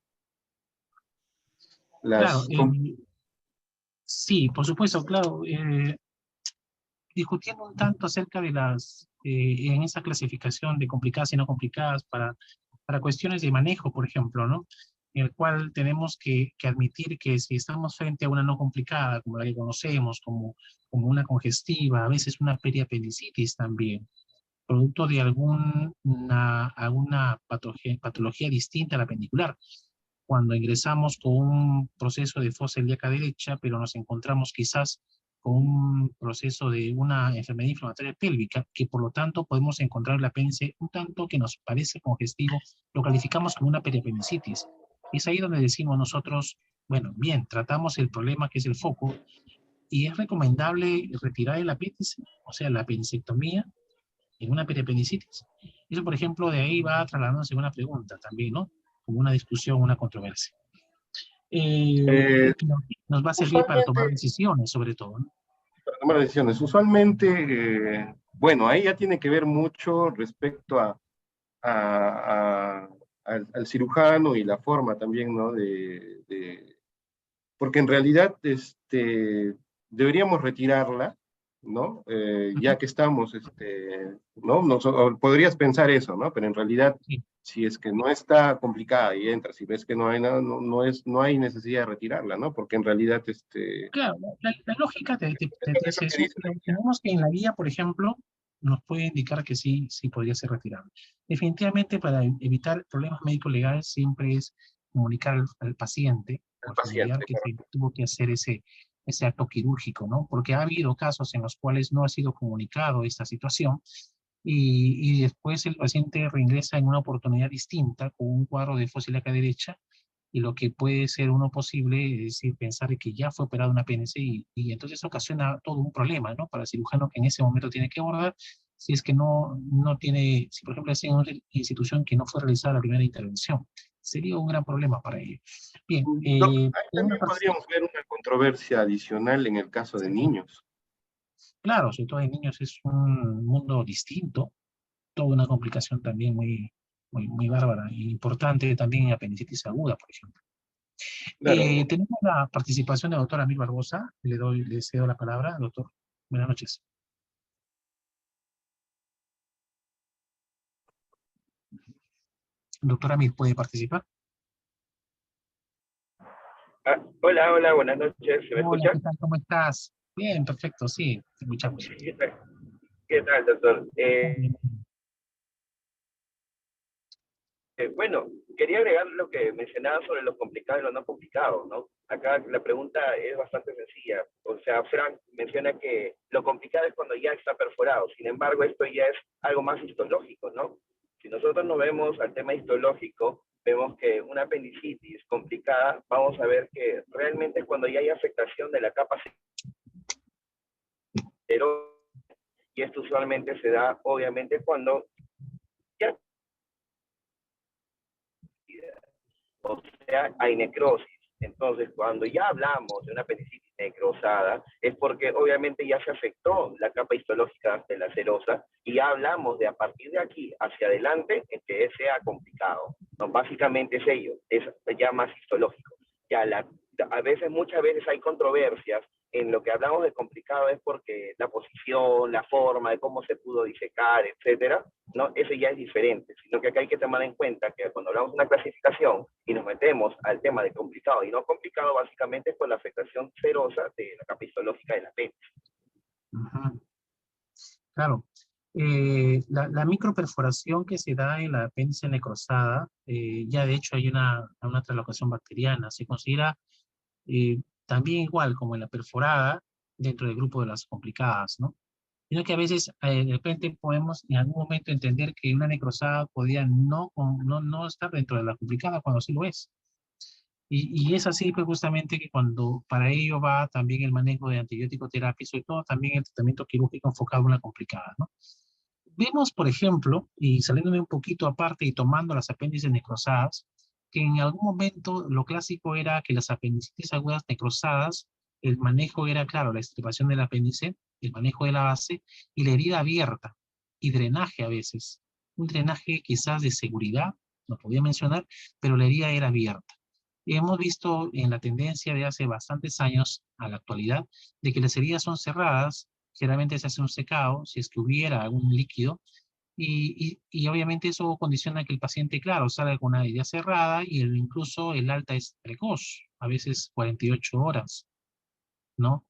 Claro, Las, sí, por supuesto, claro. Discutiendo un tanto acerca de en esa clasificación de complicadas y no complicadas para cuestiones de manejo, por ejemplo, ¿no? En el cual tenemos que admitir que si estamos frente a una no complicada, como la que conocemos, como una congestiva, a veces una periapendicitis también, producto de alguna patología distinta a la pendicular. Cuando ingresamos con un proceso de fosa ilíaca derecha, pero nos encontramos quizás con un proceso de una enfermedad inflamatoria pélvica, que por lo tanto podemos encontrar el apéndice un tanto que nos parece congestivo, lo calificamos como una periapendicitis. Es ahí donde decimos nosotros, bueno, bien, tratamos el problema que es el foco, y es recomendable retirar el apéndice, o sea, la apendicectomía, en una periapendicitis. Eso, por ejemplo, de ahí va trasladándose una pregunta también, ¿no? Como una discusión, una controversia. eh, Y que nos va a servir para tomar usualmente, decisiones, sobre todo, ¿no? para tomar decisiones, usualmente, bueno, ahí ya tiene que ver mucho respecto al cirujano y la forma también, ¿no? Porque en realidad deberíamos retirarla, ¿no? Ya que estamos, ¿no? Podrías pensar eso, ¿no? Pero en realidad, Sí, si es que no está complicada y entras y ves que no hay nada, no hay necesidad de retirarla, ¿no? Porque en realidad, claro, la lógica te es lo dice que eso, dice la pero guía. tenemos que en la guía, por ejemplo, nos puede indicar que sí, sí podría ser retirado. Definitivamente, para evitar problemas médicos legales, siempre es comunicar al paciente o El al familiar paciente, que claro. se tuvo que hacer ese acto quirúrgico, ¿no? Porque ha habido casos en los cuales no ha sido comunicado esta situación y después el paciente reingresa en una oportunidad distinta con un cuadro de fósilaca derecha, y lo que puede ser uno posible es decir, pensar de que ya fue operado un apéndice y entonces ocasiona todo un problema, ¿no? Para el cirujano que en ese momento tiene que abordar si es que no tiene, si por ejemplo es en una institución que no fue realizada la primera intervención. Sería un gran problema para ellos. Bien, Doc, ahí tengo una también podríamos ver una controversia adicional en el caso de niños. claro, sobre todo en niños es un mundo distinto, toda una complicación también muy bárbara e importante también en apendicitis aguda, por ejemplo. Claro. Tenemos la participación de la doctora Mil Barbosa. Le cedo la palabra, doctor. Buenas noches. Doctora Mil, ¿puede participar? Hola, hola, buenas noches. ¿Se me Hola, escucha? ¿qué tal? ¿Cómo estás? Bien, perfecto, sí, te escuchamos. ¿Qué tal, doctor? Bueno, quería agregar lo que mencionaba sobre lo complicado y lo no complicado, ¿no? Acá la pregunta es bastante sencilla. O sea, Frank menciona que lo complicado es cuando ya está perforado. Sin embargo, esto ya es algo más histológico, ¿no? Si nosotros nos vemos al tema histológico, vemos que una apendicitis complicada, vamos a ver que realmente es cuando ya hay afectación de la capa serosa, y esto usualmente se da, obviamente, cuando ya, o sea, hay necrosis. Entonces, cuando ya hablamos de una apendicitis necrosada, es porque obviamente ya se afectó la capa histológica de la serosa y ya hablamos de a partir de aquí hacia adelante en que sea complicado. No, básicamente es ello, es ya más histológico. Ya muchas veces hay controversias en lo que hablamos de complicado es porque la posición, la forma, de cómo se pudo disecar, etcétera, ¿no? Eso ya es diferente, sino que acá hay que tomar en cuenta que cuando hablamos de una clasificación y nos metemos al tema de complicado y no complicado, básicamente es por la afectación serosa de la capa histológica del apéndice. Ujú, claro. La microperforación que se da en la apéndice necrosada, ya de hecho hay una translocación bacteriana, se considera también igual como en la perforada dentro del grupo de las complicadas, ¿no? Sino que a veces de repente podemos en algún momento entender que una necrosada podía no estar dentro de la complicada cuando sí lo es. Y es así pues justamente que cuando para ello va también el manejo de antibiótico terapia, sobre todo también el tratamiento quirúrgico enfocado en la complicada, ¿no? Vemos, por ejemplo, y saliéndome un poquito aparte y tomando las apéndices necrosadas, que en algún momento lo clásico era que las apendicitis agudas necrosadas, el manejo era, claro, la extirpación del apéndice, el manejo de la base y la herida abierta y drenaje a veces. Un drenaje quizás de seguridad, no podía mencionar, pero la herida era abierta. Y hemos visto en la tendencia de hace bastantes años a la actualidad de que las heridas son cerradas, generalmente se hace un secado, si es que hubiera algún líquido, y obviamente eso condiciona que el paciente, claro, salga con una herida cerrada y incluso el alta es precoz, a veces 48 horas, ¿no?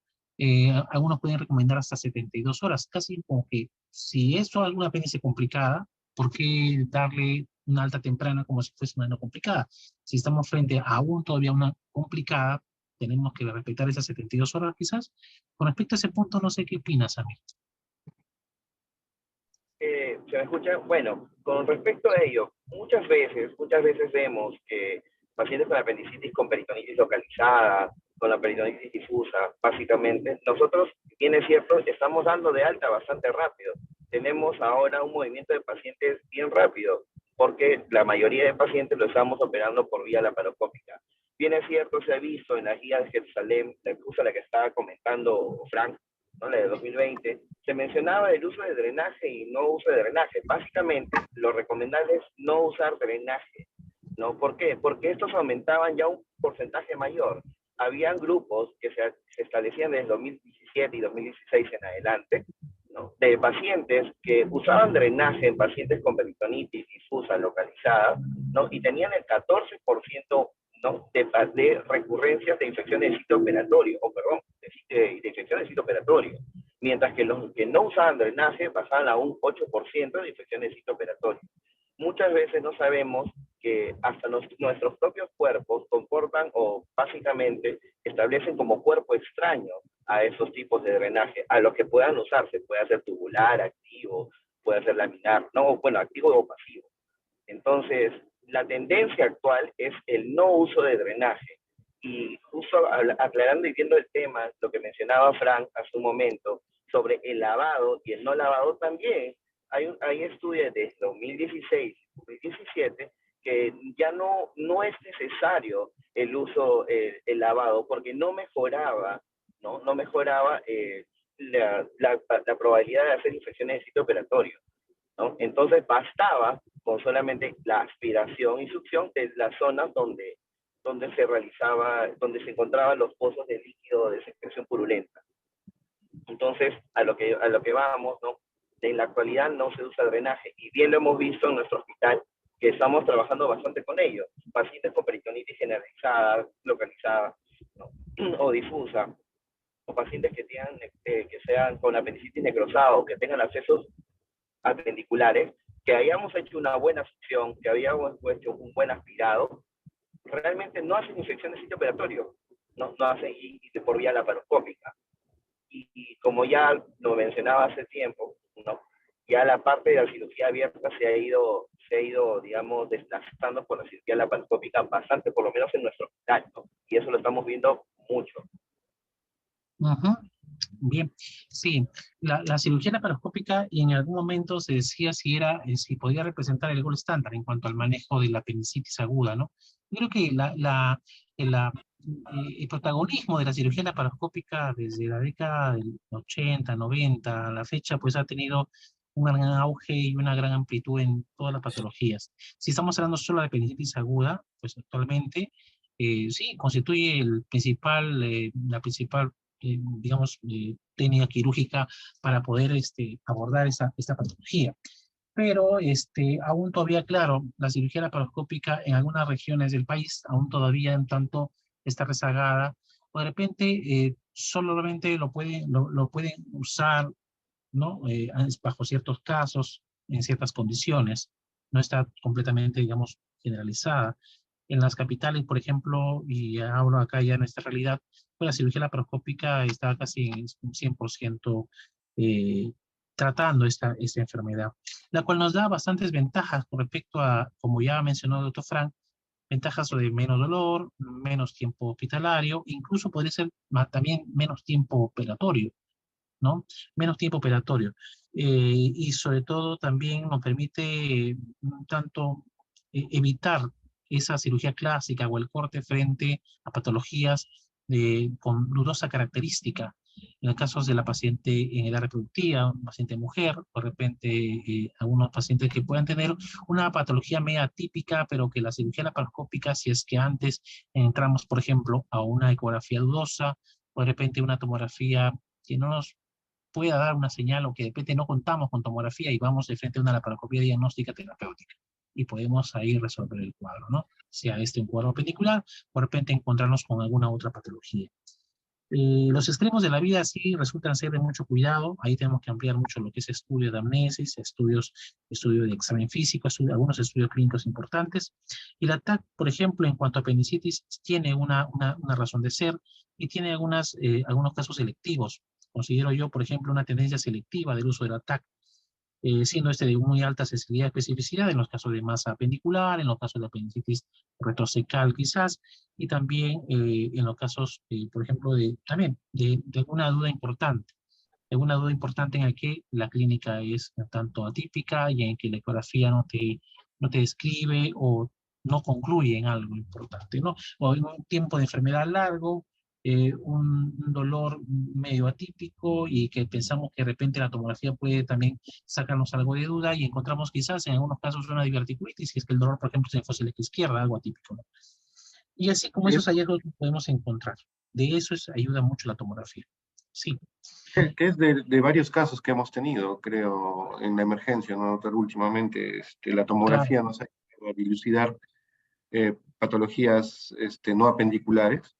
Algunos pueden recomendar hasta 72 horas, casi como que si es alguna apéndice complicada, ¿por qué darle una alta temprana como si fuese una no complicada? Si estamos frente a aún todavía una complicada, tenemos que respetar esas 72 horas quizás. Con respecto a ese punto, no sé qué opinas, Amir. ¿Se me escucha? Bueno, con respecto a ello, muchas veces vemos que pacientes con apendicitis con peritonitis localizada, con la peritonitis difusa, básicamente, nosotros, bien es cierto, estamos dando de alta bastante rápido. Tenemos ahora un movimiento de pacientes bien rápido, porque la mayoría de pacientes lo estamos operando por vía laparoscópica. Bien es cierto, se ha visto en la guía de Jerusalén, la que estaba comentando Frank, ¿no? La de 2020, se mencionaba el uso de drenaje y no uso de drenaje. Básicamente, lo recomendable es no usar drenaje, ¿no? ¿Por qué? Porque estos aumentaban ya un porcentaje mayor. Habían grupos que se establecían desde 2017 y 2016 en adelante, ¿no? De pacientes que usaban drenaje en pacientes con peritonitis difusa localizada, ¿no? Y tenían el 14%, ¿no? de recurrencias de infecciones de sitio operatorio, o perdón, de infecciones de sitio operatorio, mientras que los que no usaban drenaje pasaban a un 8% de infecciones de sitio operatorio. Muchas veces no sabemos que hasta nuestros propios cuerpos comportan o básicamente establecen como cuerpo extraño a esos tipos de drenaje, a los que puedan usarse, puede ser tubular, activo, puede ser laminar, ¿no? Bueno, activo o pasivo. Entonces, la tendencia actual es el no uso de drenaje. Y justo aclarando y viendo el tema, lo que mencionaba Frank hace un momento, sobre el lavado y el no lavado también, hay estudios desde 2016, 2017, que ya no es necesario el uso, el lavado, porque no mejoraba, no mejoraba la probabilidad de hacer infecciones de sitio operatorio, ¿no? Entonces bastaba con solamente la aspiración y succión de las zonas donde se encontraban los pozos de líquido de secreción purulenta. Entonces, a lo que vamos, ¿no? En la actualidad no se usa drenaje, y bien lo hemos visto en nuestro hospital, que estamos trabajando bastante con ello. Pacientes con peritonitis generalizada, localizada, ¿no? O difusa, o pacientes que sean con apendicitis necrosada o que tengan accesos apendiculares, que hayamos hecho una buena succión, que hayamos hecho un buen aspirado, realmente no hacen infección de sitio operatorio, no hacen y por vía laparoscópica. Y como ya lo mencionaba hace tiempo, ¿no? Ya la parte de la cirugía abierta se ha ido, digamos, desplazando por la cirugía laparoscópica bastante, por lo menos en nuestro hospital, ¿no? Y eso lo estamos viendo mucho. Ujú. Bien, sí, la cirugía laparoscópica, y en algún momento se decía si podía representar el gold estándar en cuanto al manejo de la apendicitis aguda, ¿no? Yo creo que el protagonismo de la cirugía laparoscópica desde la década del 80, 90 a la fecha, pues ha tenido un gran auge y una gran amplitud en todas las patologías. Si estamos hablando solo de apendicitis aguda, pues actualmente sí, constituye la principal digamos, técnica quirúrgica para poder abordar esta patología. Pero aún todavía, claro, la cirugía laparoscópica en algunas regiones del país aún todavía en tanto está rezagada, o de repente solamente lo pueden usar, ¿no? Bajo ciertos casos, en ciertas condiciones. No está completamente, digamos, generalizada. En las capitales, por ejemplo, y hablo acá ya en nuestra realidad, pues la cirugía laparoscópica está casi en un 100% tratando esta enfermedad, la cual nos da bastantes ventajas con respecto a, como ya mencionó el doctor Frank, ventajas de menos dolor, menos tiempo hospitalario, incluso podría ser también menos tiempo operatorio, ¿no? Menos tiempo operatorio. Y sobre todo también nos permite tanto evitar esa cirugía clásica o el corte frente a patologías con dudosa característica. En el caso de la paciente en edad reproductiva, paciente mujer, de repente algunos pacientes que puedan tener una patología media típica, pero que la cirugía laparoscópica, si es que antes entramos, por ejemplo, a una ecografía dudosa, o de repente una tomografía que no nos pueda dar una señal, o que de repente no contamos con tomografía y vamos de frente a una laparoscopia diagnóstica terapéutica y podemos ahí resolver el cuadro, ¿no? Sea un cuadro appendicular, o de repente encontrarnos con alguna otra patología. Los extremos de la vida sí resultan ser de mucho cuidado. Ahí tenemos que ampliar mucho lo que es estudio de amnesis, estudio de examen físico, algunos estudios clínicos importantes. Y la TAC, por ejemplo, en cuanto a apendicitis, tiene una razón de ser y tiene algunos casos selectivos. Considero yo, por ejemplo, una tendencia selectiva del uso de la TAC, siendo de muy alta sensibilidad y especificidad en los casos de masa apendicular, en los casos de apendicitis retrocecal quizás, y también en los casos, por ejemplo, también de alguna duda importante en el que la clínica es tanto atípica y en que la ecografía no te describe o no concluye en algo importante, ¿no? O en un tiempo de enfermedad largo, un dolor medio atípico, y que pensamos que de repente la tomografía puede también sacarnos algo de duda, y encontramos quizás en algunos casos una diverticulitis, si es que el dolor, por ejemplo, es en fosa ilíaca izquierda, algo atípico, ¿no? Y así como esos hallazgos podemos encontrar. De eso ayuda mucho la tomografía. Sí. Que es de varios casos que hemos tenido, creo, en la emergencia, ¿no, doctor? Últimamente, la tomografía Claro. nos ha ayudado a dilucidar patologías no apendiculares,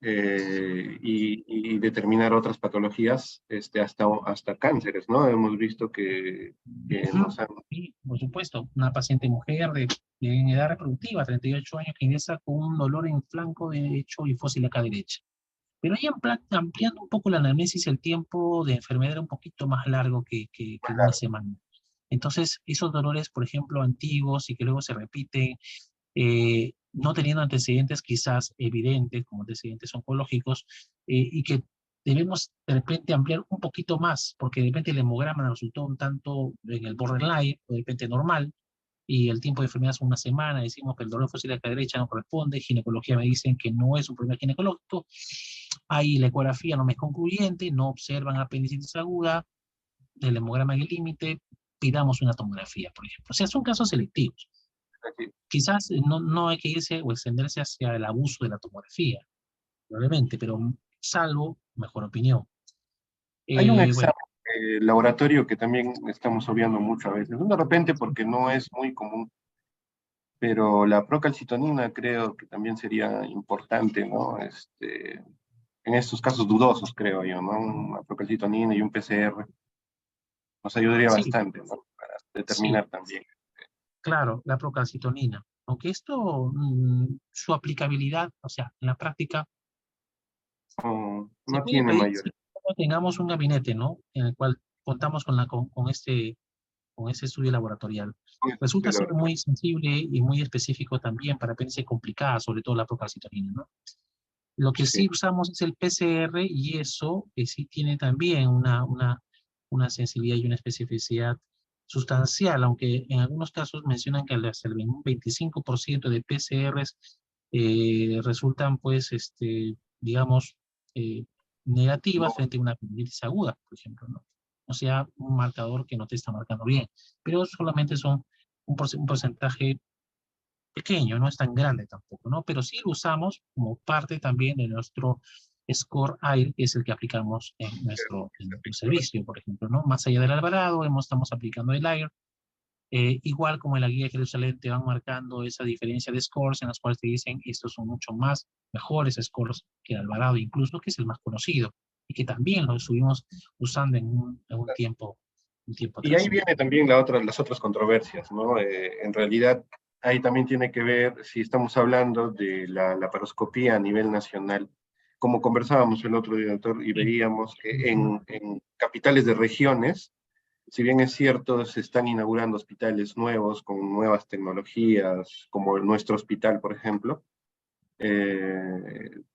y determinar otras patologías, hasta cánceres, ¿no? Hemos visto que nos han... Sí, por supuesto, una paciente mujer en edad reproductiva, 38 años, que ingresa con un dolor en flanco derecho y fosa ilíaca derecha. Pero ahí ampliando un poco la anamnesis, el tiempo de enfermedad era un poquito más largo que una semana. Entonces, esos dolores, por ejemplo, antiguos y que luego se repiten, no teniendo antecedentes quizás evidentes, como antecedentes oncológicos, y que debemos de repente ampliar un poquito más, porque de repente el hemograma nos resultó un tanto en el borderline, o de repente normal, y el tiempo de enfermedad es una semana, decimos que el dolor fósil de la derecha no corresponde, ginecología me dicen que no es un problema ginecológico, ahí la ecografía no me es concluyente, no observan apendicitis aguda, el hemograma en el límite, pidamos una tomografía, por ejemplo. O sea, son casos selectivos. Así. Quizás no hay que irse o extenderse hacia el abuso de la tomografía, probablemente, pero salvo, mejor opinión. Hay un Bueno, examen laboratorio que también estamos obviando mucho a veces, no de repente porque no es muy común, pero la procalcitonina creo que también sería importante, ¿no? En estos casos dudosos, creo yo, ¿no? Una procalcitonina y un PCR nos ayudaría sí, bastante, ¿no? Para sí, determinar también. claro, la procalcitonina. Aunque esto, su aplicabilidad, o sea, en la práctica, No, se no puede tiene pedir mayor. si tengamos un gabinete, ¿no? En el cual contamos con ese estudio laboratorial. Resulta ser muy sensible y muy específico también para apéndice complicada, sobre todo la procalcitonina, ¿no? Lo que sí Sí. usamos es el PCR y eso sí tiene también una sensibilidad y una especificidad sustancial, aunque en algunos casos mencionan que hasta el 25% de PCRs resultan, pues, digamos, eh, negativas frente a una apendicitis aguda, por ejemplo, ¿no? O sea, un marcador que no te está marcando bien, pero solamente son un porcentaje pequeño, no es tan grande tampoco, ¿no? Pero sí lo usamos como parte también de nuestro Score AIR, que es el que aplicamos en nuestro servicio, por ejemplo, ¿no? Más allá del Alvarado, estamos aplicando el AIR, igual como en la guía de Jerusalén te van marcando esa diferencia de scores en las cuales te dicen estos son mucho más mejores scores que el Alvarado, incluso que es el más conocido, y que también lo estuvimos usando en un tiempo Y ahí atrás. viene también las otras controversias, ¿no? En realidad, ahí también tiene que ver si estamos hablando de la laparoscopía a nivel nacional. Como conversábamos el otro día, doctor, y Sí. veíamos que en capitales de regiones, si bien es cierto, se están inaugurando hospitales nuevos con nuevas tecnologías, como nuestro hospital, por ejemplo,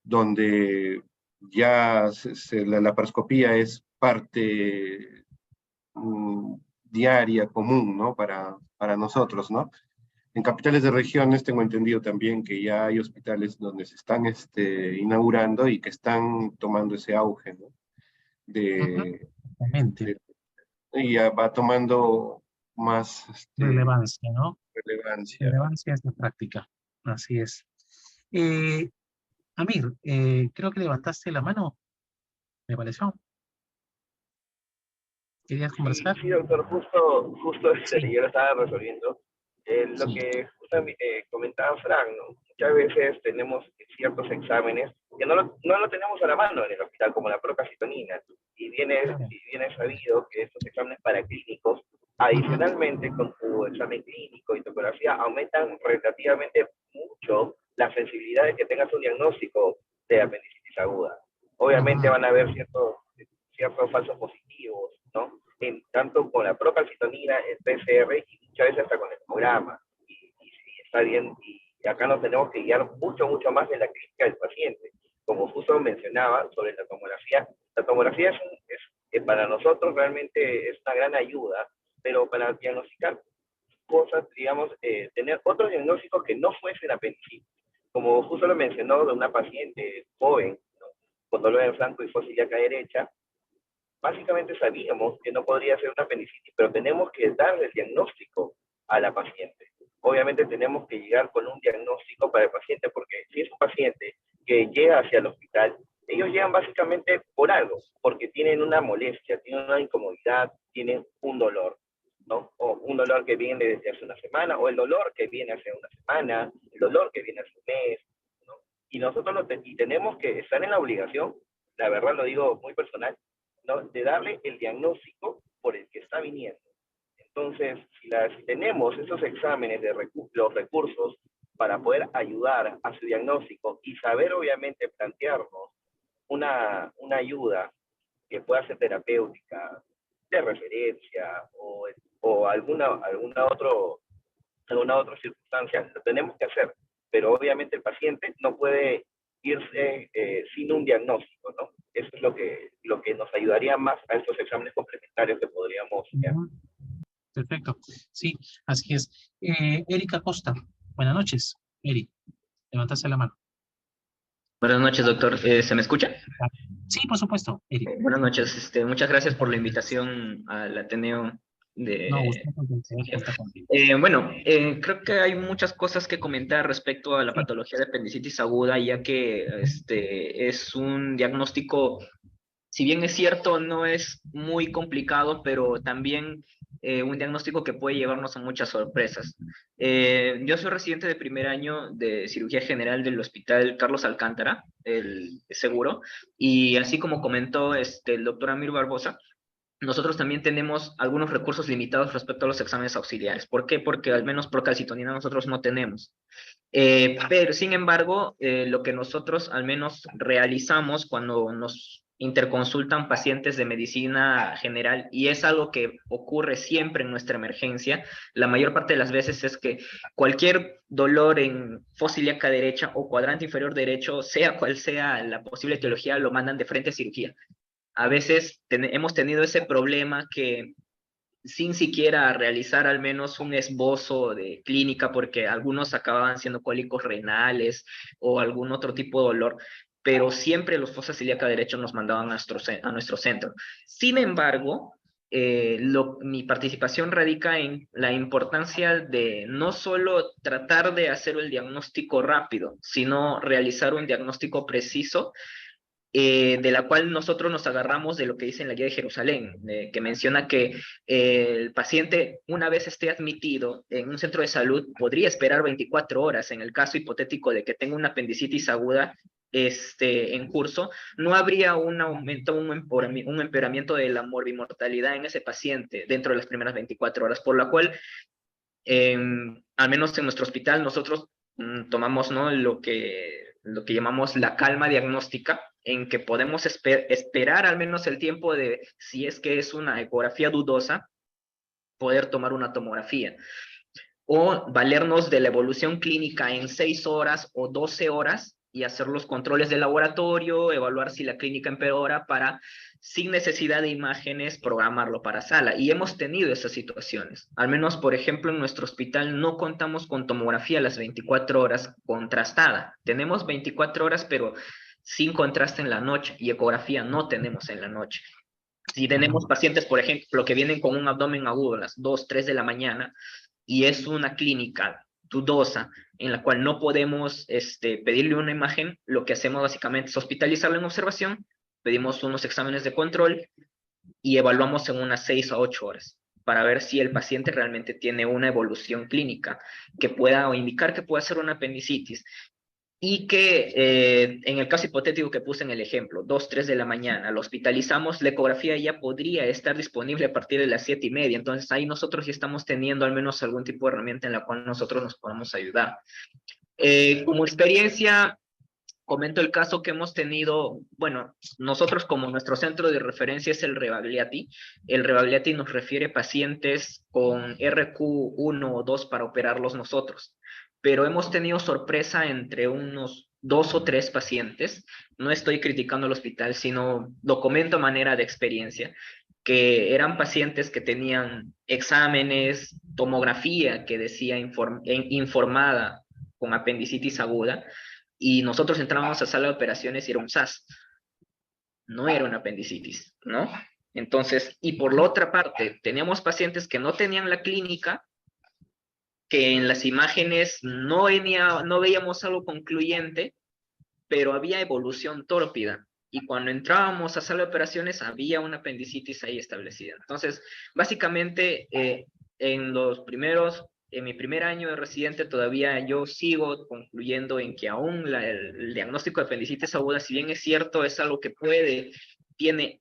donde ya la laparoscopía es parte diaria, común, ¿no? Para nosotros, ¿no? En capitales de regiones tengo entendido también que ya hay hospitales donde se están inaugurando y que están tomando ese auge, ¿no? Ujú, De, exactamente. de- y ya va tomando más Relevancia, ¿no? relevancia. Relevancia es la práctica. Así es. Eh, Amir, creo que levantaste la mano, me pareció. ¿Querías Sí, conversar? sí, doctor, justo Sí, yo lo estaba resolviendo. Lo sí. que justamente comentaba Frank, ¿no? Muchas veces tenemos ciertos exámenes que no lo tenemos a la mano en el hospital, como la procalcitonina, Claro. y viene sabido que estos exámenes paraclínicos, Ujú, adicionalmente con tu examen clínico y topografía, aumentan relativamente mucho la sensibilidad de que tengas un diagnóstico de apendicitis aguda. Obviamente ujú, van a haber ciertos falsos positivos, ¿no? Tanto con la procalcitonina, el PCR y muchas veces hasta con el hemograma. Y está bien, y acá nos tenemos que guiar mucho más de la clínica del paciente. Como justo mencionaba sobre la tomografía para nosotros realmente es una gran ayuda, pero para diagnosticar cosas, digamos, tener otros diagnósticos que no fuesen apendicitis. Como justo lo mencionó de una paciente joven, ¿no? Con dolor en flanco y fósil acá derecha, básicamente sabíamos que no podría ser una apendicitis, pero tenemos que darle el diagnóstico a la paciente. Obviamente tenemos que llegar con un diagnóstico para el paciente, porque si es un paciente que llega hacia el hospital, ellos llegan básicamente por algo, porque tienen una molestia, tienen una incomodidad, tienen un dolor, ¿no? O un dolor que viene desde hace una semana, o el dolor que viene hace una semana, el dolor que viene hace un mes, ¿no? Y nosotros tenemos que estar en la obligación, la verdad lo digo muy personal, ¿no? De darle el diagnóstico por el que está viniendo. Entonces, si tenemos esos exámenes de los recursos para poder ayudar a su diagnóstico y saber obviamente plantearnos una ayuda que pueda ser terapéutica, de referencia o o alguna otra circunstancia, lo tenemos que hacer. Pero obviamente el paciente no puede irse sin un diagnóstico, ¿no? Eso es lo que nos ayudaría más a estos exámenes complementarios que podríamos hacer. Perfecto. Sí, así es. Erika Costa, buenas noches. Eri, levantaste la mano. Buenas noches, doctor. ¿Se me escucha? Sí, por supuesto, Eri. Buenas noches. Muchas gracias por la invitación al Ateneo de... No, usted está contigo. Creo que hay muchas cosas que comentar respecto a la patología de apendicitis aguda, ya que es un diagnóstico, si bien es cierto, no es muy complicado, pero también un diagnóstico que puede llevarnos a muchas sorpresas. Yo soy residente de primer año de cirugía general del Hospital Carlos Alcántara, el seguro, y así como comentó el doctor Amir Barbosa, nosotros también tenemos algunos recursos limitados respecto a los exámenes auxiliares. ¿Por qué? Porque al menos procalcitonina nosotros no tenemos. Pero, sin embargo, lo que nosotros al menos realizamos cuando nos interconsultan pacientes de medicina general, y es algo que ocurre siempre en nuestra emergencia, la mayor parte de las veces es que cualquier dolor en fosa ilíaca derecha o cuadrante inferior derecho, sea cual sea la posible etiología, lo mandan de frente a cirugía. A veces hemos tenido ese problema que sin siquiera realizar al menos un esbozo de clínica, porque algunos acababan siendo cólicos renales o algún otro tipo de dolor, pero siempre los fosas ilíaca derecho nos mandaban a nuestro centro. Sin embargo, mi participación radica en la importancia de no solo tratar de hacer el diagnóstico rápido, sino realizar un diagnóstico preciso, de la cual nosotros nos agarramos de lo que dice en la guía de Jerusalén, que menciona que el paciente, una vez esté admitido en un centro de salud, podría esperar 24 horas. En el caso hipotético de que tenga una apendicitis aguda en curso, no habría un aumento, un empeoramiento de la morbimortalidad en ese paciente dentro de las primeras 24 horas, por la cual, al menos en nuestro hospital, nosotros tomamos, ¿no?, lo que llamamos la calma diagnóstica, en que podemos esperar al menos el tiempo de, si es que es una ecografía dudosa, poder tomar una tomografía. O valernos de la evolución clínica en 6 horas o 12 horas y hacer los controles de laboratorio, evaluar si la clínica empeora para, sin necesidad de imágenes, programarlo para sala. Y hemos tenido esas situaciones. Al menos, por ejemplo, en nuestro hospital no contamos con tomografía a las 24 horas contrastada. Tenemos 24 horas, pero sin contraste en la noche, y ecografía no tenemos en la noche. Si tenemos pacientes, por ejemplo, que vienen con un abdomen agudo a las 2, 3 de la mañana, y es una clínica dudosa en la cual no podemos pedirle una imagen, lo que hacemos básicamente es hospitalizarlo en observación, pedimos unos exámenes de control y evaluamos en unas 6 a 8 horas para ver si el paciente realmente tiene una evolución clínica que pueda indicar que puede ser una apendicitis. Y que en el caso hipotético que puse en el ejemplo, 2, 3 de la mañana, lo hospitalizamos, la ecografía ya podría estar disponible a partir de las 7:30, entonces ahí nosotros ya estamos teniendo al menos algún tipo de herramienta en la cual nosotros nos podamos ayudar. Como experiencia, comento el caso que hemos tenido, bueno, nosotros como nuestro centro de referencia es el Rebagliati nos refiere pacientes con RQ1 o 2 para operarlos nosotros, pero hemos tenido sorpresa entre unos 2 o 3 pacientes, no estoy criticando el hospital, sino lo comento a manera de experiencia, que eran pacientes que tenían exámenes, tomografía que decía informada con apendicitis aguda, y nosotros entrábamos a sala de operaciones y era un SAS, no era una apendicitis, ¿no? Entonces, y por la otra parte, teníamos pacientes que no tenían la clínica, que en las imágenes no veíamos algo concluyente, pero había evolución tórpida, y cuando entrábamos a sala de operaciones había una apendicitis ahí establecida. Entonces, básicamente, en mi primer año de residente todavía yo sigo concluyendo en que aún el diagnóstico de apendicitis aguda, si bien es cierto, es algo que tiene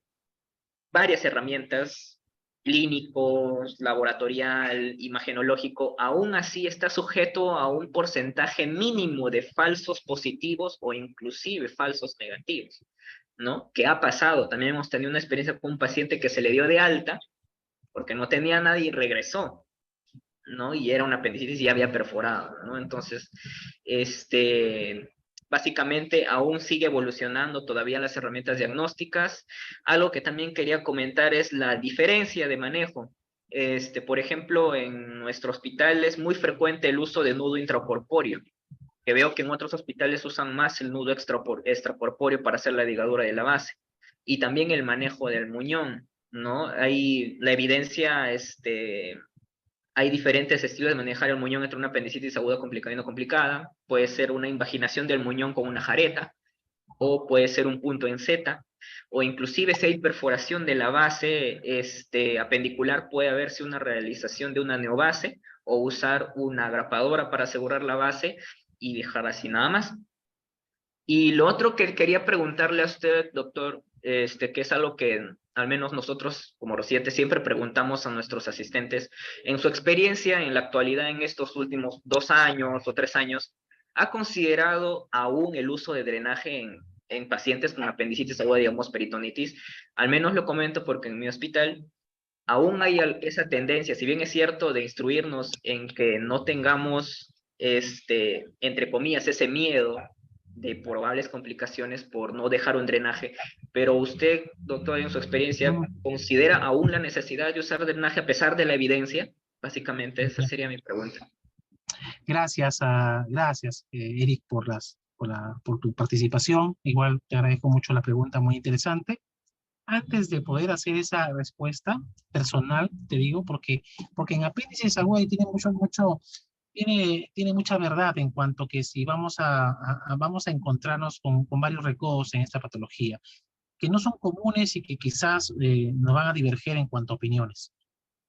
varias herramientas, clínicos, laboratorial, imagenológico, aún así está sujeto a un porcentaje mínimo de falsos positivos o inclusive falsos negativos, ¿no? ¿Qué ha pasado? También hemos tenido una experiencia con un paciente que se le dio de alta, porque no tenía nada y regresó, ¿no? Y era una apendicitis y ya había perforado, ¿no? Entonces, básicamente aún sigue evolucionando todavía las herramientas diagnósticas. Algo que también quería comentar es la diferencia de manejo. Por ejemplo, en nuestro hospital es muy frecuente el uso de nudo intracorpóreo, que veo que en otros hospitales usan más el nudo extracorpóreo para hacer la ligadura de la base. Y también el manejo del muñón, ¿no? Hay la evidencia, hay diferentes estilos de manejar el muñón entre una apendicitis aguda complicada y no complicada. Puede ser una invaginación del muñón con una jareta, o puede ser un punto en Z, o inclusive si hay perforación de la base apendicular, puede haberse una realización de una neobase, o usar una grapadora para asegurar la base y dejar así nada más. Y lo otro que quería preguntarle a usted, doctor, que es algo que al menos nosotros como residentes siempre preguntamos a nuestros asistentes, en su experiencia en la actualidad en estos últimos 2 años o 3 años, ¿ha considerado aún el uso de drenaje en pacientes con apendicitis aguda, digamos peritonitis? Al menos lo comento porque en mi hospital aún hay esa tendencia, si bien es cierto, de instruirnos en que no tengamos, entre comillas, ese miedo de probables complicaciones por no dejar un drenaje, pero usted, doctor, en su experiencia, ¿considera aún la necesidad de usar drenaje a pesar de la evidencia? Básicamente, esa sería mi pregunta. Gracias, gracias Eric, por tu participación. Igual te agradezco mucho la pregunta, muy interesante. Antes de poder hacer esa respuesta personal, te digo, porque en apéndices aguda tiene mucha verdad en cuanto que si vamos vamos a encontrarnos con varios recodos en esta patología, que no son comunes y que quizás nos van a diverger en cuanto a opiniones.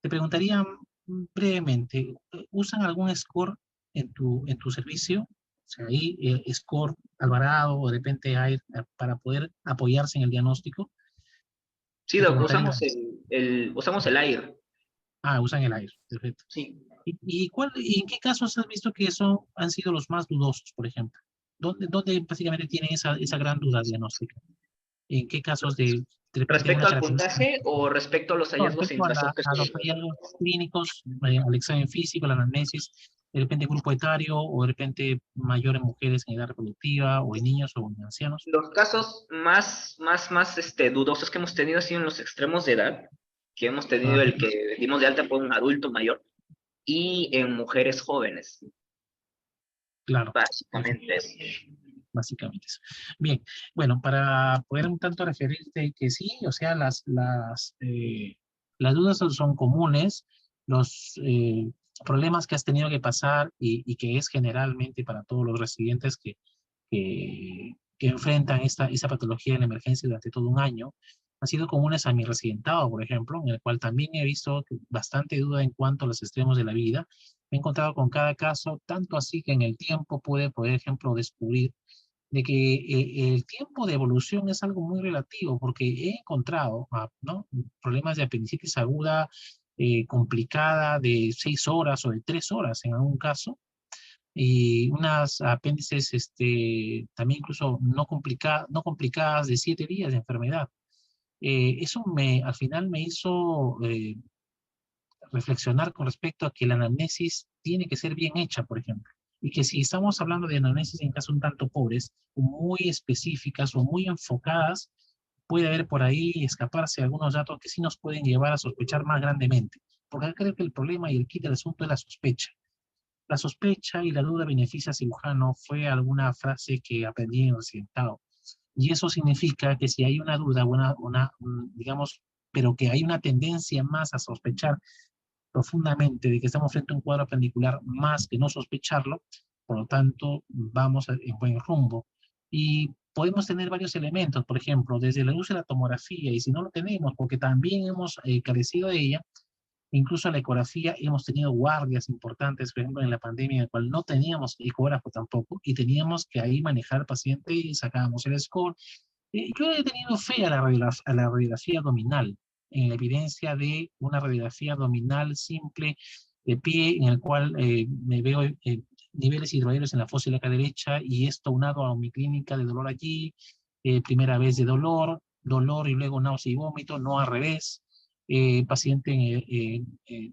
Te preguntaría brevemente, ¿usan algún score en tu servicio? O sea, ahí score Alvarado o de repente hay para poder apoyarse en el diagnóstico. Sí, Te doc, preguntaría. usamos el AIR. Usan el aire, perfecto. Sí. ¿Y en qué casos has visto que han sido los más dudosos, por ejemplo? ¿Dónde básicamente tienen esa gran duda diagnóstica? ¿En qué casos de repente ¿Respecto una al característica? puntaje o respecto a los No, hallazgos respecto intraóseos a los que... hallazgos clínicos, al examen físico, la anamnesis, de repente grupo etario o de repente mayor en mujeres en edad reproductiva o en niños o en ancianos? Los casos más dudosos que hemos tenido han sido en los extremos de edad, que hemos tenido el que dimos de alta por un adulto mayor, y en mujeres jóvenes. Claro. Básicamente eso. Básicamente eso. Bien, bueno, para poder un tanto referirte que sí, o sea, las dudas son comunes, los problemas que has tenido que pasar y que es generalmente para todos los residentes que enfrentan esa patología en la emergencia durante todo un año, han sido comunes a mi residentado, por ejemplo, en el cual también he visto bastante duda en cuanto a los extremos de la vida. Me he encontrado con cada caso, tanto así que en el tiempo pude, por ejemplo, descubrir de que el tiempo de evolución es algo muy relativo, porque he encontrado ¿no? problemas de apendicitis aguda complicada de 6 horas o de 3 horas en algún caso, y unas apéndices también incluso no complicadas de 7 días de enfermedad. Eso al final me hizo reflexionar con respecto a que la anamnesis tiene que ser bien hecha, por ejemplo. Y que si estamos hablando de anamnesis en casos un tanto pobres, muy específicas o muy enfocadas, puede haber por ahí escaparse algunos datos que sí nos pueden llevar a sospechar más grandemente. Porque creo que el problema y el kit del asunto es la sospecha. La sospecha y la duda beneficia al cirujano fue alguna frase que aprendí en el residentado. Y eso significa que si hay una duda, digamos, pero que hay una tendencia más a sospechar profundamente de que estamos frente a un cuadro apendicular más que no sospecharlo, por lo tanto, vamos en buen rumbo. Y podemos tener varios elementos, por ejemplo, desde el uso de la tomografía, y si no lo tenemos, porque también hemos carecido de ella, incluso la ecografía, hemos tenido guardias importantes, por ejemplo, en la pandemia, en la cual no teníamos ecógrafo tampoco, y teníamos que ahí manejar al paciente y sacábamos el score. Yo he tenido fe a la radiografía abdominal, en la evidencia de una radiografía abdominal simple de pie, en el cual me veo niveles hidroaéreos en la fosa ilíaca derecha, y esto unado a mi clínica de dolor allí, primera vez de dolor y luego náusea y vómito, no al revés. paciente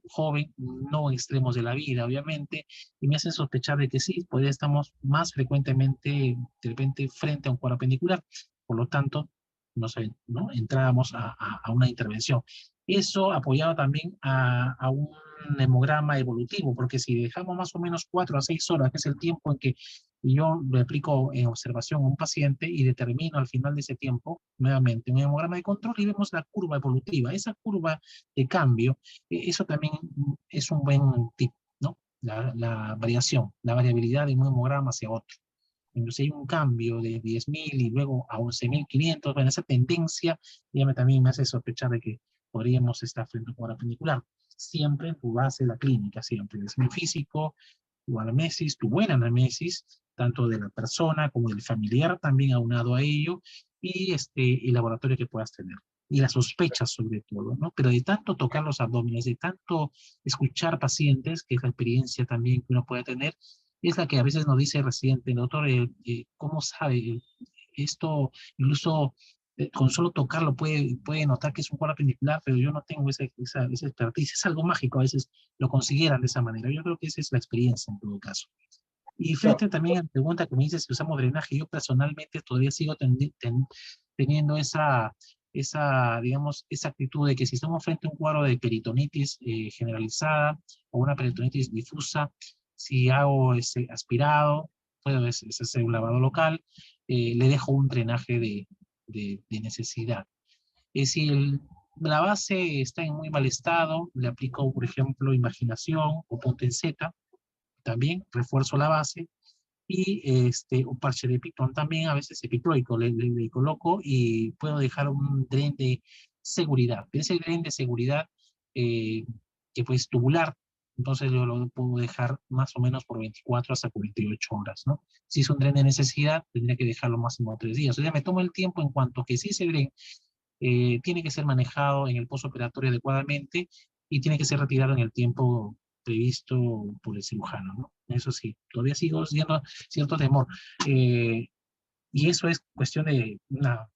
joven, no en extremos de la vida, obviamente, y me hace sospechar de que sí, pues estamos más frecuentemente, de repente, frente a un cuadro appendicular. Por lo tanto, no sé, ¿no? Entrábamos a una intervención. Eso apoyado también a un hemograma evolutivo, porque si dejamos más o menos 4 a 6 horas, que es el tiempo en que yo lo aplico en observación a un paciente y determino al final de ese tiempo, nuevamente, un hemograma de control y vemos la curva evolutiva. Esa curva de cambio, eso también es un buen tip, ¿no? La variación, la variabilidad de un hemograma hacia otro. Entonces hay un cambio de 10.000 y luego a 11.500, bueno, esa tendencia también me hace sospechar de que podríamos estar frente a un cuadro appendicular. Siempre en tu base de la clínica, siempre. Examen físico, tu anamnesis, tu buena anamnesis, tanto de la persona como del familiar también aunado a ello, y el laboratorio que puedas tener. Y las sospechas sobre todo, ¿no? Pero de tanto tocar los abdómenes, de tanto escuchar pacientes, que es la experiencia también que uno puede tener, es la que a veces nos dice el residente, doctor, ¿cómo sabe esto? Incluso con solo tocarlo puede notar que es un cuadro appendicular, pero yo no tengo esa expertise. Es algo mágico, a veces lo consiguieran de esa manera. Yo creo que esa es la experiencia en todo caso. Y frente también a la pregunta que me dice si usamos drenaje, yo personalmente todavía sigo teniendo digamos, esa actitud de que si estamos frente a un cuadro de peritonitis generalizada o una peritonitis difusa, si hago ese aspirado, puedo hacer un lavado local, le dejo un drenaje de necesidad. Si la base está en muy mal estado, le aplico, por ejemplo, imaginación o ponte en Z, también refuerzo la base, y un parche de Picton también, a veces epicloico, le coloco y puedo dejar un dren de seguridad. Ese dren de seguridad que pues tubular, entonces yo lo puedo dejar más o menos por 24 hasta 48 horas, ¿no? Si es un dren de necesidad, tendría que dejarlo máximo 3 días. O sea, me tomo el tiempo en cuanto que si ese dren tiene que ser manejado en el postoperatorio adecuadamente y tiene que ser retirado en el tiempo previsto por el cirujano, ¿no? Eso sí, todavía sigo siendo cierto temor. Y eso es cuestión de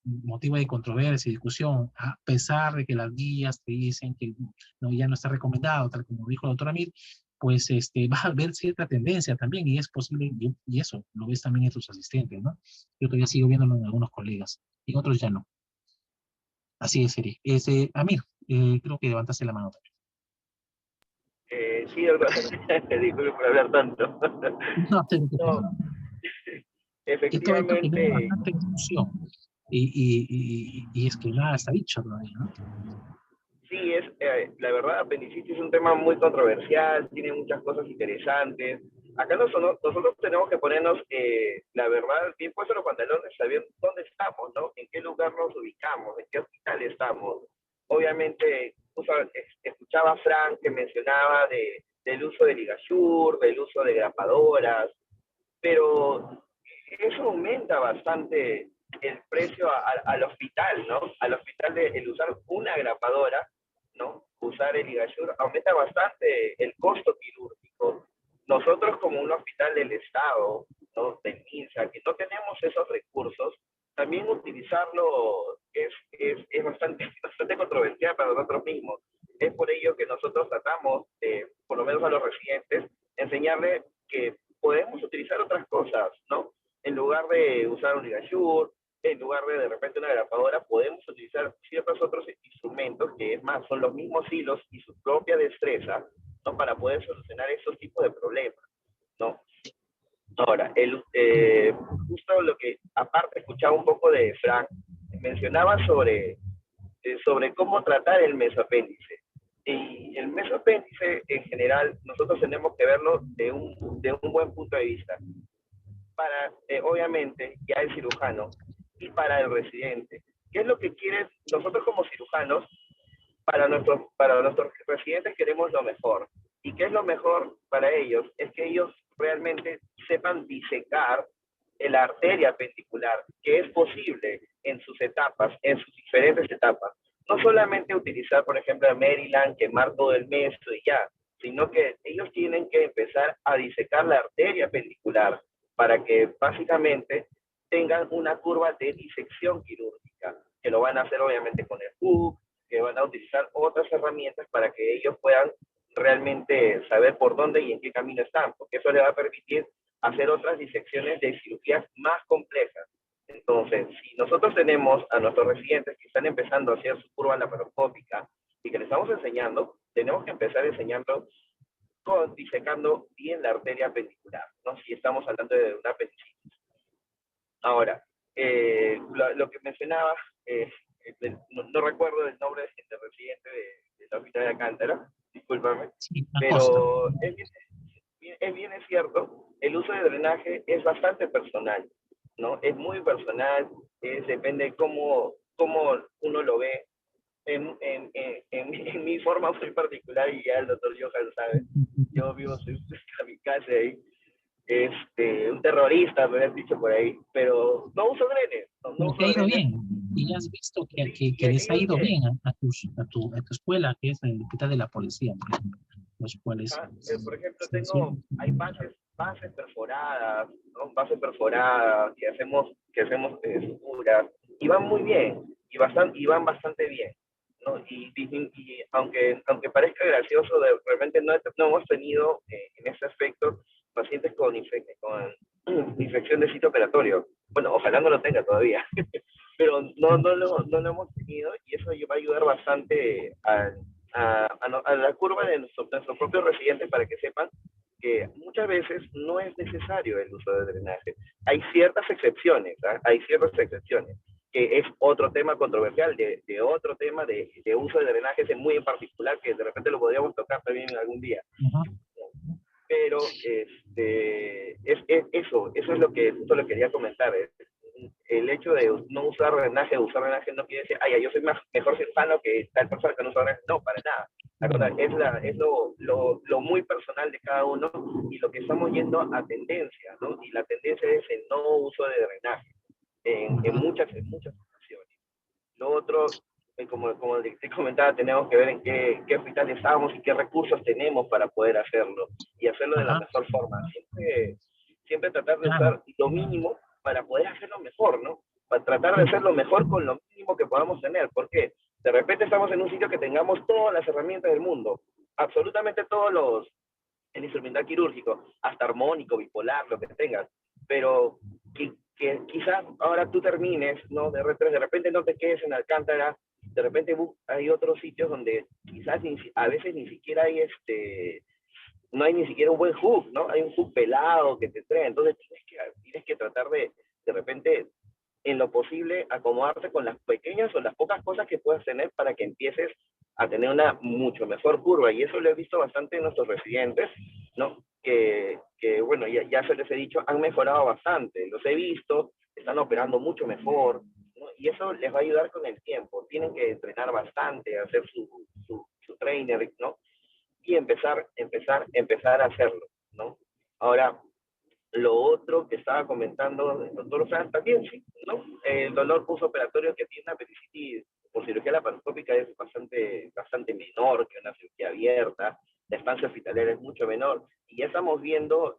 motivo de controversia y discusión, a pesar de que las guías te dicen que no, ya no está recomendado, tal como dijo la doctora Mir, pues va a haber cierta tendencia también, y es posible, y eso lo ves también en tus asistentes, ¿no? Yo todavía sigo viéndolo en algunos colegas, y en otros ya no. Así es, Eri. Amir, creo que levantaste la mano también. Sí, doctor. Disculpe por hablar tanto. No, No, esto genera efectivamente, bastante discusión. Y es que nada está dicho todavía, ¿no? sí, la verdad, apendicitis es un tema muy controversial, tiene muchas cosas interesantes. Acá nosotros tenemos que ponernos, la verdad, bien puestos los pantalones, sabiendo dónde estamos, ¿no? En qué lugar nos ubicamos, en qué hospital estamos. Obviamente, escuchaba a Frank que mencionaba del uso de ligasure, del uso de grapadoras, pero eso aumenta bastante el precio al hospital, ¿no? Al hospital el usar una grapadora, ¿no? Usar el ligasure aumenta bastante el costo quirúrgico. Nosotros como un hospital del Estado, ¿no? Del MINSA, que no tenemos esos recursos, también utilizarlo es bastante controversial para nosotros mismos. Es por ello que nosotros tratamos, por lo menos a los residentes, enseñarles que podemos utilizar otras cosas, ¿no? En lugar de usar un ligasure, en lugar de repente una grapadora, podemos utilizar ciertos otros instrumentos que, es más, son los mismos hilos y su propia destreza, ¿no? Para poder solucionar esos tipos de problemas, ¿no? Ahora, justo lo que, aparte, escuchaba un poco de Frank, mencionaba sobre cómo tratar el mesopéndice. Y el mesopéndice, en general, nosotros tenemos que verlo de un buen punto de vista. Para, obviamente, ya el cirujano y para el residente. ¿Qué es lo que quieren nosotros como cirujanos? Para nuestros residentes queremos lo mejor. ¿Y qué es lo mejor para ellos? Es que ellos realmente sepan disecar la arteria appendicular, que es posible en sus etapas, en sus diferentes etapas. No solamente utilizar, por ejemplo, a Maryland, quemar todo el meso y ya, sino que ellos tienen que empezar a disecar la arteria appendicular para que básicamente tengan una curva de disección quirúrgica, que lo van a hacer obviamente con el hook, que van a utilizar otras herramientas para que ellos puedan realmente saber por dónde y en qué camino están, porque eso les va a permitir hacer otras disecciones de cirugías más complejas. Entonces, si nosotros tenemos a nuestros residentes que están empezando a hacer su curva laparoscópica y que les estamos enseñando, tenemos que empezar enseñando disecando bien la arteria appendicular, ¿no? Si estamos hablando de una apendicitis. Ahora, lo que mencionaba, no recuerdo el nombre del residente de la hospital de Alcántara, discúlpame, Sí, pero es bien es cierto, el uso de drenaje es bastante personal, ¿no? Es muy personal, depende de cómo uno lo ve. En mi forma muy particular, y ya el doctor Johan lo sabe, yo vivo, soy un kamikaze ahí, un terrorista, me habían dicho por ahí, pero no uso drenes. No uso te ha ido drenes. bien. Y has visto que, Sí, que les ha ido bien. bien a tu escuela, que es el hospital de la policía, por ejemplo, los cuales... Por ejemplo, sí, hay bases perforadas, ¿no? Bases perforadas, que hacemos suturas, y van muy bien, y van bastante bien, ¿no? Y aunque parezca gracioso, realmente no hemos tenido en ese aspecto pacientes con infección de sitio operatorio. Bueno, ojalá no lo tenga todavía, pero no lo hemos tenido, y eso va a ayudar bastante a la curva de nuestros propios residentes, para que sepan que muchas veces no es necesario el uso de drenaje. Hay ciertas excepciones, que es otro tema controversial, de otro tema de uso de drenajes muy en particular, que de repente lo podríamos tocar también algún día. Pero eso es lo que justo le quería comentar. El hecho de no usar drenaje no quiere decir, yo soy mejor cirujano que tal persona que no usa drenaje. No, para nada. Es lo muy personal de cada uno, y lo que estamos yendo a tendencia, ¿no? Y la tendencia es el no uso de drenaje en muchas ocasiones. Lo otro, como te comentaba, tenemos que ver en qué hospital estamos y qué recursos tenemos para poder hacerlo, y hacerlo de la mejor forma. Siempre tratar de usar lo mínimo para poder hacerlo mejor, ¿no? Para tratar de hacerlo mejor con lo mínimo que podamos tener. ¿Por qué? De repente estamos en un sitio que tengamos todas las herramientas del mundo, absolutamente el instrumental quirúrgico, hasta armónico, bipolar, lo que tengas, pero que quizás ahora tú termines, ¿no? De repente no te quedes en Alcántara, de repente hay otros sitios donde quizás a veces ni siquiera hay no hay ni siquiera un buen hook, ¿no? Hay un hook pelado que te trae, entonces tienes que tratar de repente, en lo posible, acomodarte con las pequeñas o las pocas cosas que puedas tener, para que empieces a tener una mucho mejor curva, y eso lo he visto bastante en nuestros residentes, ¿no? Que bueno, ya se les he dicho, han mejorado bastante, los he visto, están operando mucho mejor, ¿no? Y eso les va a ayudar con el tiempo. Tienen que entrenar bastante, hacer su trainer, ¿no? Y empezar a hacerlo, ¿no? Ahora, lo otro que estaba comentando el doctor Franz también, sí, ¿no? El dolor postoperatorio que tiene una apendicitis por cirugía laparoscópica es bastante menor que una cirugía abierta. La estancia hospitalaria es mucho menor, y ya estamos viendo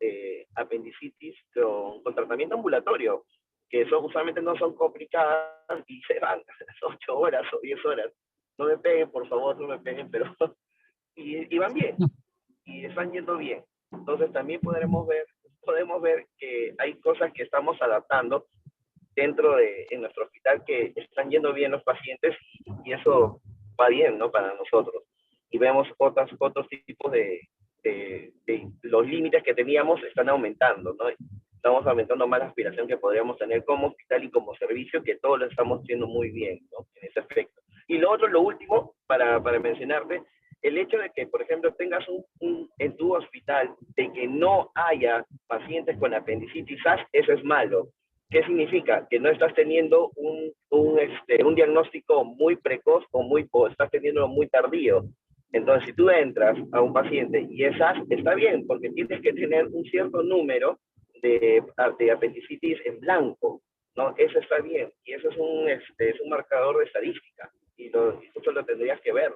apendicitis con tratamiento ambulatorio, que usualmente no son complicadas y se van a las 8 horas o 10 horas. No me peguen, por favor, no me peguen, pero y van bien, y están yendo bien. Entonces también podemos ver que hay cosas que estamos adaptando en nuestro hospital, que están yendo bien los pacientes, y eso va bien, ¿no? Para nosotros. Y vemos otros tipos de los límites que teníamos están aumentando, ¿no? Estamos aumentando más la aspiración que podríamos tener como hospital y como servicio, que todos lo estamos haciendo muy bien, ¿no? En ese aspecto. Y lo último, para mencionarte, el hecho de que, por ejemplo, tengas en tu hospital de que no haya pacientes con apendicitis, eso es malo. ¿Qué significa? Que no estás teniendo un diagnóstico muy precoz o estás teniéndolo muy tardío. Entonces, si tú entras a un paciente y es SAS, está bien, porque tienes que tener un cierto número de apendicitis en blanco, ¿no? Eso está bien, y eso es un marcador de estadística, y eso lo tendrías que ver.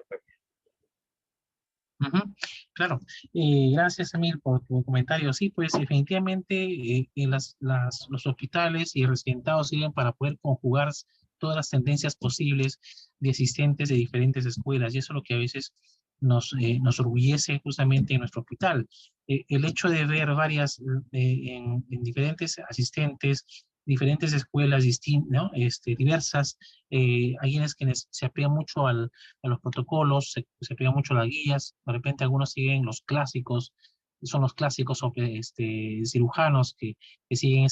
Claro, gracias Emil por tu comentario. Sí, pues definitivamente los hospitales y residentados sirven para poder conjugar todas las tendencias posibles de asistentes de diferentes escuelas, y eso es lo que a veces nos orgullece justamente en nuestro hospital. El hecho de ver varias, en diferentes asistentes, diferentes escuelas ¿no? Diversas, hay quienes se apegan mucho a los protocolos, se apegan mucho a las guías, de repente algunos siguen los clásicos, son los clásicos cirujanos que siguen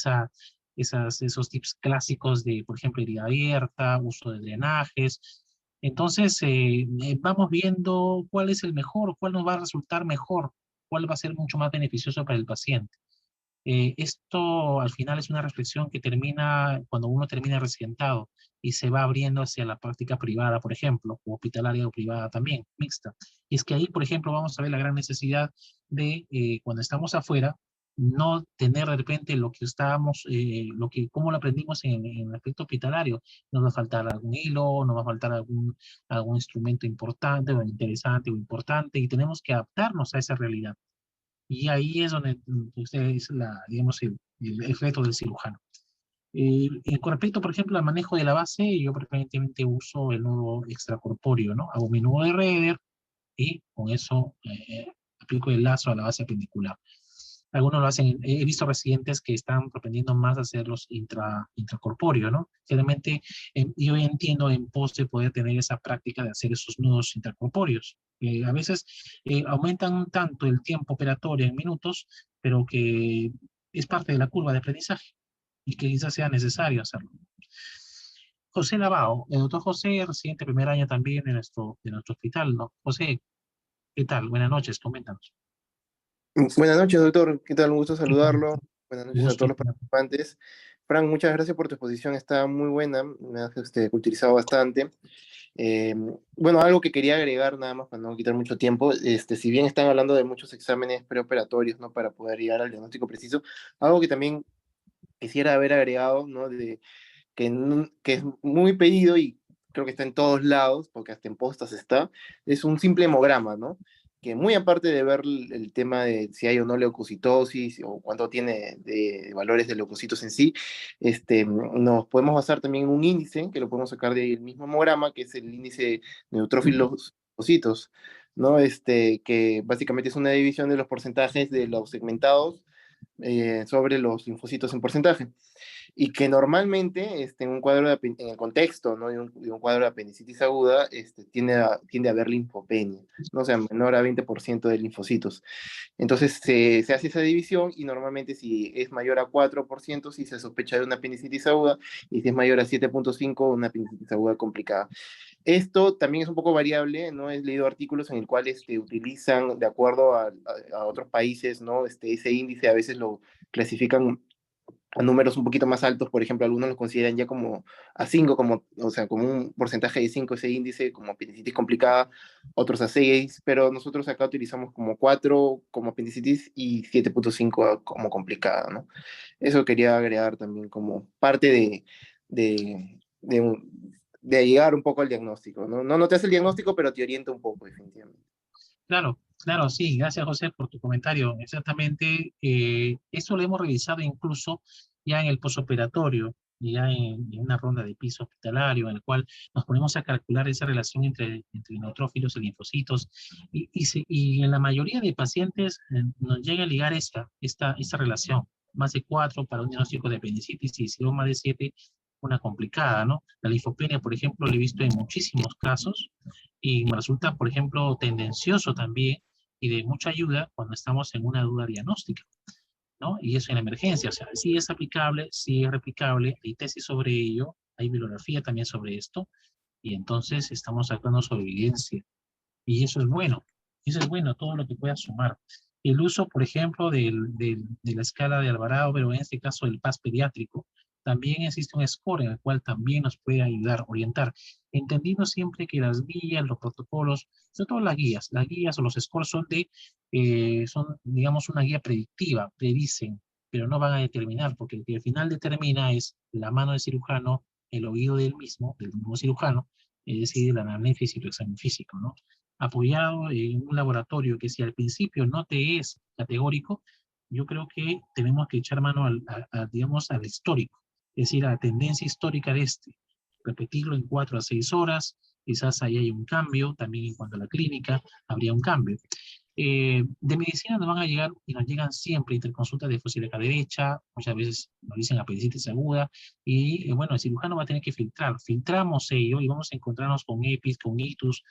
esos tips clásicos de, por ejemplo, herida abierta, uso de drenajes. Entonces, vamos viendo cuál es el mejor, cuál nos va a resultar mejor, cuál va a ser mucho más beneficioso para el paciente. Esto al final es una reflexión que termina cuando uno termina residentado y se va abriendo hacia la práctica privada, por ejemplo, o hospitalaria o privada también, mixta. Y es que ahí, por ejemplo, vamos a ver la gran necesidad de, cuando estamos afuera, no tener de repente lo que estábamos, cómo lo aprendimos en el aspecto hospitalario. Nos va a faltar algún hilo, nos va a faltar algún instrumento importante o interesante o importante, y tenemos que adaptarnos a esa realidad. Y ahí es donde usted es digamos, el reto del cirujano. Con respecto, por ejemplo, al manejo de la base, yo preferentemente uso el nudo extracorpóreo, ¿no? Hago mi nudo de Raeder y con eso aplico el lazo a la base apendicular. Algunos lo hacen, he visto residentes que están propendiendo más a hacerlos intracorpóreo, ¿no? Generalmente yo entiendo en pos de poder tener esa práctica de hacer esos nudos intracorpóreos. A veces aumentan un tanto el tiempo operatorio en minutos, pero que es parte de la curva de aprendizaje y que quizás sea necesario hacerlo. José Lavao, el doctor José, residente primer año también de nuestro hospital, ¿no? José, ¿qué tal? Buenas noches, coméntanos. Buenas noches, doctor. ¿Qué tal? Un gusto saludarlo. Buenas noches a Gusto. todos los participantes. Frank, muchas gracias por tu exposición. Está muy buena. Me has utilizado bastante. Bueno, algo que quería agregar, nada más para no quitar mucho tiempo. Si bien están hablando de muchos exámenes preoperatorios, ¿no? Para poder llegar al diagnóstico preciso, algo que también quisiera haber agregado, ¿no? Que es muy pedido y creo que está en todos lados, porque hasta en postas está, es un simple hemograma, ¿no? Que muy aparte de ver el tema de si hay o no leucocitosis o cuánto tiene de valores de leucocitos en sí, nos podemos basar también en un índice, que lo podemos sacar del mismo hemograma, que es el índice de neutrófilos leucocitos, ¿no? Que básicamente es una división de los porcentajes de los segmentados sobre los linfocitos en porcentaje y que normalmente en un cuadro en el contexto, ¿no? de un cuadro de apendicitis aguda tiende a haber linfopenia, ¿no? O sea, menor a 20% de linfocitos. Entonces se hace esa división y normalmente si es mayor a 4%, si se sospecha de una apendicitis aguda, y si es mayor a 7.5, una apendicitis aguda complicada. Esto también es un poco variable, ¿no? He leído artículos en el cual utilizan, de acuerdo a otros países, ¿no? Ese índice a veces lo clasifican a números un poquito más altos, por ejemplo, algunos lo consideran ya como a 5, o sea, como un porcentaje de 5 ese índice, como apendicitis complicada, otros a 6, pero nosotros acá utilizamos como 4 como apendicitis y 7.5 como complicada, ¿no? Eso quería agregar también como parte de llegar un poco al diagnóstico, ¿no? No te hace el diagnóstico, pero te orienta un poco, definitivamente. Claro, claro, sí, gracias José por tu comentario. Exactamente, eso lo hemos revisado incluso ya en el posoperatorio, ya en una ronda de piso hospitalario, en el cual nos ponemos a calcular esa relación entre neutrófilos y linfocitos, y en la mayoría de pacientes nos llega a ligar esta relación, más de 4 para un diagnóstico de apendicitis y si luego más de 7, una complicada, ¿no? La linfopenia, por ejemplo, la he visto en muchísimos casos, y me resulta, por ejemplo, tendencioso también y de mucha ayuda cuando estamos en una duda diagnóstica, ¿no? Y eso en la emergencia, o sea, sí es aplicable, sí es replicable, hay tesis sobre ello, hay bibliografía también sobre esto, y entonces estamos actuando sobre evidencia. Y eso es bueno, todo lo que pueda sumar. El uso, por ejemplo, de la escala de Alvarado, pero en este caso el PAS pediátrico, también existe un score en el cual también nos puede ayudar, orientar, entendiendo siempre que las guías, los protocolos, sobre todo las guías o los scores son, digamos, una guía predictiva, predicen, pero no van a determinar, porque lo que al final determina es la mano del cirujano, el oído del mismo cirujano, es decir, la anamnesis y el examen físico, ¿no? Apoyado en un laboratorio que si al principio no te es categórico, yo creo que tenemos que echar mano digamos, al histórico, es decir, a la tendencia histórica de repetirlo en 4 a 6 horas, quizás ahí hay un cambio, también en cuanto a la clínica, habría un cambio. De medicina nos van a llegar, y nos llegan siempre interconsultas de fosiliaca derecha, muchas veces nos dicen apendicitis aguda, y bueno, el cirujano va a tener que filtrar. Filtramos ello y vamos a encontrarnos con EPIs, con itus,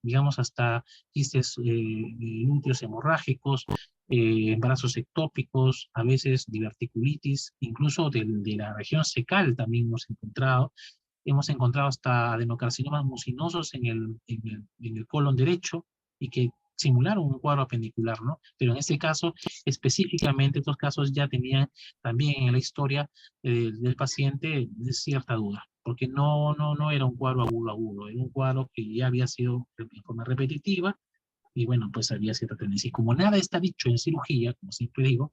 digamos hasta quistes lúteos hemorrágicos, embarazos ectópicos, a veces diverticulitis, incluso de la región cecal también hemos encontrado hasta adenocarcinomas mucinosos en el colon derecho, y que simularon un cuadro apendicular, ¿no? Pero en este caso, específicamente, estos casos ya tenían también en la historia del paciente cierta duda, porque no era un cuadro agudo, era un cuadro que ya había sido de forma repetitiva, y bueno, pues había cierta tendencia. Y como nada está dicho en cirugía, como siempre digo,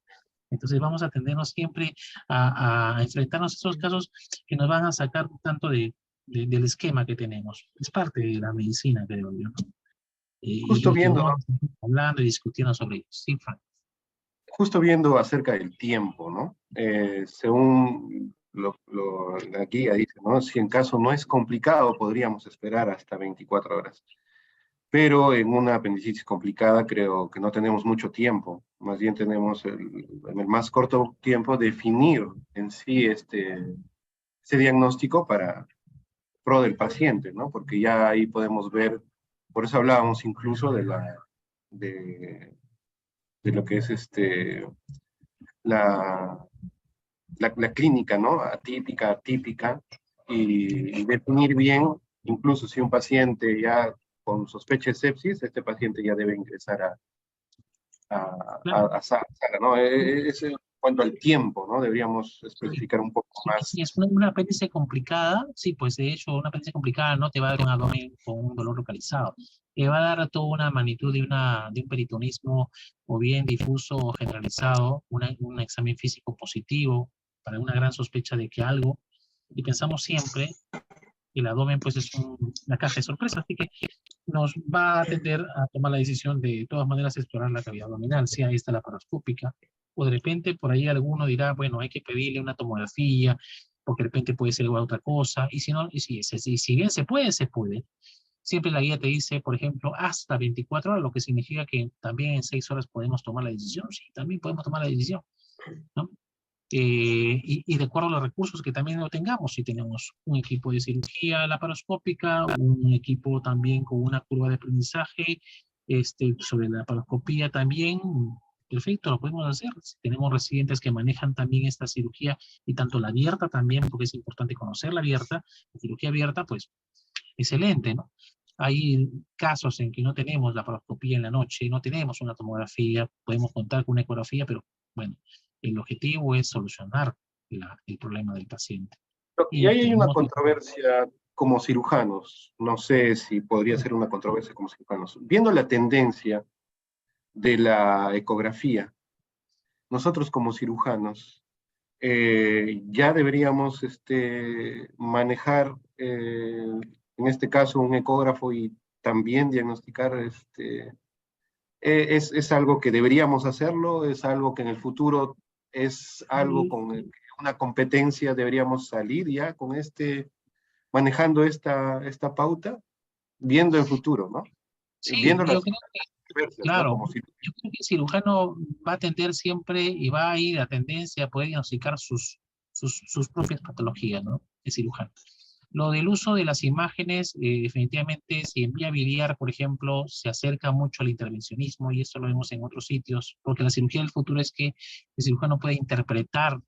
entonces vamos a atendernos siempre a enfrentarnos a esos casos que nos van a sacar un tanto del esquema que tenemos. Es parte de la medicina, creo yo, ¿no? Justo Y que viendo, vamos hablando y discutiendo sobre ello. Sí, Frank. justo viendo acerca del tiempo, ¿no? Según la guía dice, ¿no? Si en caso no es complicado, podríamos esperar hasta 24 horas. Pero en una apendicitis complicada creo que no tenemos mucho tiempo. Más bien tenemos en el más corto tiempo definir en sí este diagnóstico para pro del paciente, ¿no? Porque ya ahí podemos ver, por eso hablábamos incluso de, de lo que es la, la clínica, ¿no? Atípica, atípica, y definir bien, incluso si un paciente ya con sospecha de sepsis, este paciente ya debe ingresar a sala, ¿no? Es en cuanto al tiempo, ¿no? Deberíamos especificar un poco más. Si es una apéndice complicada, sí, pues de hecho una apéndice complicada no te va a dar un abdomen con un dolor localizado. Te va a dar toda una magnitud de un peritonismo o bien difuso o generalizado, un examen físico positivo para una gran sospecha de que algo, y pensamos siempre que el abdomen pues es una caja de sorpresa, así que nos va a tender a tomar la decisión de todas maneras explorar la cavidad abdominal, si ahí está la laparoscópica, o de repente por ahí alguno dirá, bueno, hay que pedirle una tomografía, porque de repente puede ser igual otra cosa, y si no, y si bien se puede, se puede. Siempre la guía te dice, por ejemplo, hasta 24 horas, lo que significa que también en 6 horas podemos tomar la decisión, sí, también podemos tomar la decisión, ¿no? Y de acuerdo a los recursos que también lo tengamos, si tenemos un equipo de cirugía laparoscópica, un equipo también con una curva de aprendizaje sobre la laparoscopía también, perfecto, lo podemos hacer. Si tenemos residentes que manejan también esta cirugía, y tanto la abierta también, porque es importante conocer la cirugía abierta, pues excelente, ¿no? Hay casos en que no tenemos la laparoscopía en la noche, no tenemos una tomografía, podemos contar con una ecografía, pero bueno, el objetivo es solucionar el problema del paciente. Y ahí hay una controversia como cirujanos, no sé si podría ser una controversia como cirujanos. Viendo la tendencia de la ecografía, nosotros como cirujanos ya deberíamos manejar, en este caso, un ecógrafo y también diagnosticar, es algo que deberíamos hacerlo, es algo que en el futuro es algo con una competencia, deberíamos salir ya con manejando esta pauta, viendo el futuro, ¿no? Sí, viendo yo las creo que, controversias, ¿no? claro, Como yo creo que el cirujano va a atender siempre y va a ir a tendencia a poder diagnosticar sus propias patologías, ¿no? El cirujano. Lo del uso de las imágenes, definitivamente, si en vía biliar, por ejemplo, se acerca mucho al intervencionismo, y esto lo vemos en otros sitios, porque la cirugía del futuro es que el cirujano puede interpretar,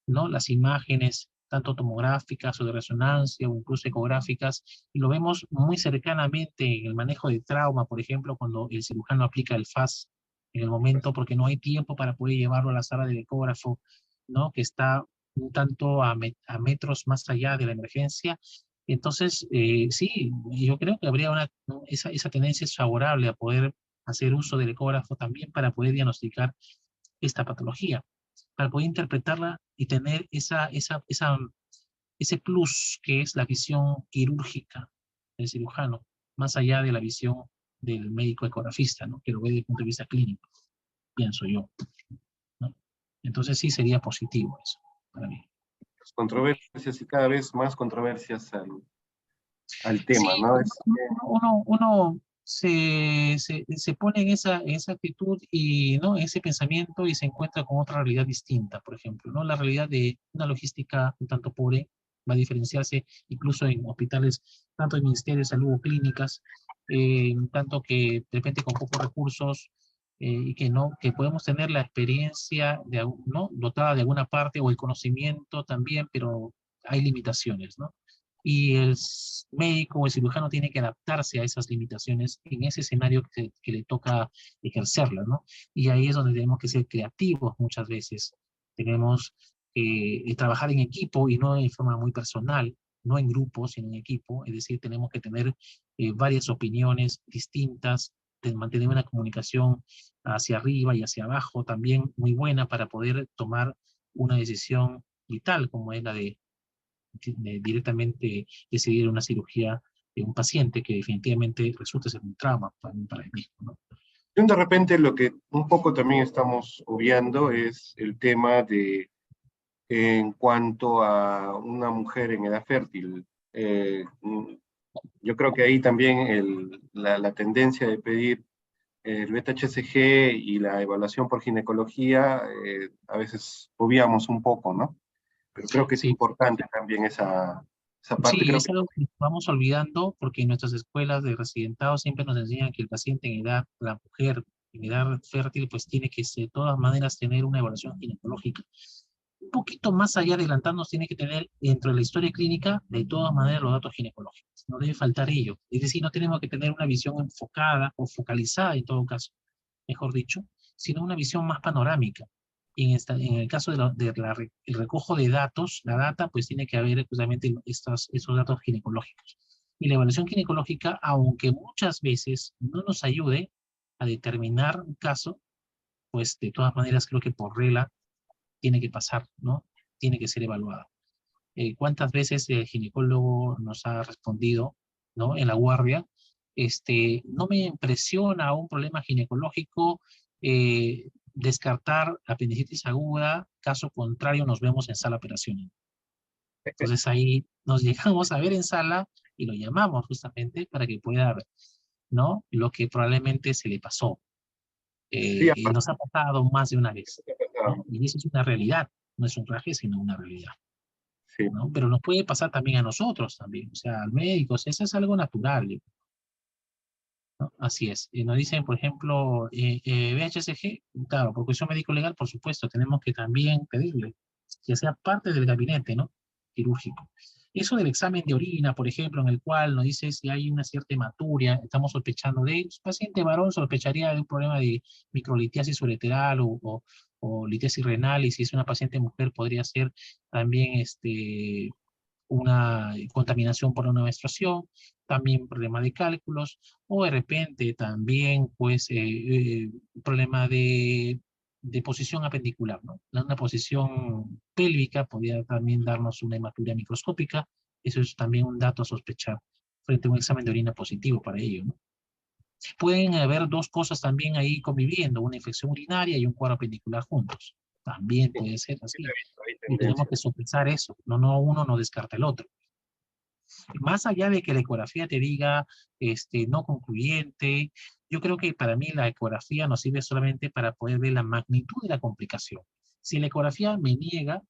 ¿no? Las imágenes, tanto tomográficas o de resonancia o incluso ecográficas, y lo vemos muy cercanamente en el manejo de trauma, por ejemplo, cuando el cirujano aplica el FAS en el momento, porque no hay tiempo para poder llevarlo a la sala del ecógrafo, ¿no? Que está un tanto a metros más allá de la emergencia. Entonces, sí, yo creo que habría esa tendencia es favorable a poder hacer uso del ecógrafo también para poder diagnosticar esta patología, para poder interpretarla y tener ese plus que es la visión quirúrgica del cirujano, más allá de la visión del médico ecografista, ¿no? Que lo ve desde el punto de vista clínico, pienso yo, ¿no? Entonces sí sería positivo eso para mí. las controversias y cada vez más controversias al tema, Sí, ¿no? uno se pone en esa actitud y, ¿no? Ese pensamiento y se encuentra con otra realidad distinta, por ejemplo, ¿no? La realidad de una logística un tanto pobre va a diferenciarse incluso en hospitales, tanto en Ministerio de Salud o clínicas, tanto que de repente con pocos recursos y que no, que podemos tener la experiencia de, ¿no? Dotada de alguna parte o el conocimiento también, pero hay limitaciones, ¿no? Y el médico o el cirujano tiene que adaptarse a esas limitaciones en ese escenario que le toca ejercerlas, ¿no? Y ahí es donde tenemos que ser creativos muchas veces. Tenemos que trabajar en equipo y no de forma muy personal, no en grupo, sino en equipo. Es decir, tenemos que tener varias opiniones distintas, mantener una comunicación hacia arriba y hacia abajo también muy buena para poder tomar una decisión vital como es la de directamente decidir una cirugía de un paciente que definitivamente resulta ser un trauma para el mismo, ¿no? De repente lo que un poco también estamos obviando es el tema de, en cuanto a una mujer en edad fértil. Yo creo que ahí también la tendencia de pedir el beta-HCG y la evaluación por ginecología, a veces obviamos un poco, ¿no? Pero creo que es Sí, importante también esa parte. sí, Creo es que algo que vamos olvidando porque en nuestras escuelas de residentado siempre nos enseñan que el paciente en edad, la mujer en edad fértil, pues tiene que de todas maneras tener una evaluación ginecológica. Un poquito más allá adelantándonos tiene que tener dentro de la historia clínica de todas maneras los datos ginecológicos. No debe faltar ello. Es decir, no tenemos que tener una visión enfocada o focalizada en todo caso, mejor dicho, sino una visión más panorámica. En el caso el recojo de datos, la data, pues tiene que haber justamente estos datos ginecológicos. Y la evaluación ginecológica, aunque muchas veces no nos ayude a determinar un caso, pues de todas maneras creo que por regla tiene que pasar, ¿no? Tiene que ser evaluada. ¿Cuántas veces el ginecólogo nos ha respondido, ¿no? En la guardia, no me impresiona un problema ginecológico, descartar apendicitis aguda, caso contrario nos vemos en sala de operaciones. Entonces ahí nos llegamos a ver en sala y lo llamamos justamente para que pueda ver, ¿no? Lo que probablemente se le pasó. sí ha Y nos ha pasado más de una vez, pasado. ¿no? Y eso es una realidad, no es un traje, sino una realidad, Sí. ¿no? Pero nos puede pasar también a nosotros también, o sea, al médico, o sea, eso es algo natural, ¿no? Así es. Y nos dicen, por ejemplo, VHSG, claro, por cuestión médico-legal, por supuesto, tenemos que también pedirle que sea parte del gabinete, ¿no? Quirúrgico. Eso del examen de orina, por ejemplo, en el cual nos dice si hay una cierta hematuria, estamos sospechando de, un paciente varón sospecharía de un problema de microlitiasis ureteral o litiasis renal, y si es una paciente mujer podría ser también una contaminación por una menstruación, también problema de cálculos, o de repente también, pues, problema de posición apendicular, ¿no? Una posición pélvica podría también darnos una hematuria microscópica, eso es también un dato a sospechar frente a un examen de orina positivo para ello, ¿no? Pueden haber dos cosas también ahí conviviendo, una infección urinaria y un cuadro apendicular juntos. También puede ser así. Hay Y tenemos que tendencias. sopesar eso. No, uno no descarta el otro. Más allá de que la ecografía te diga no concluyente, yo creo que para mí la ecografía nos sirve solamente para poder ver la magnitud de la complicación. Si la ecografía me niega,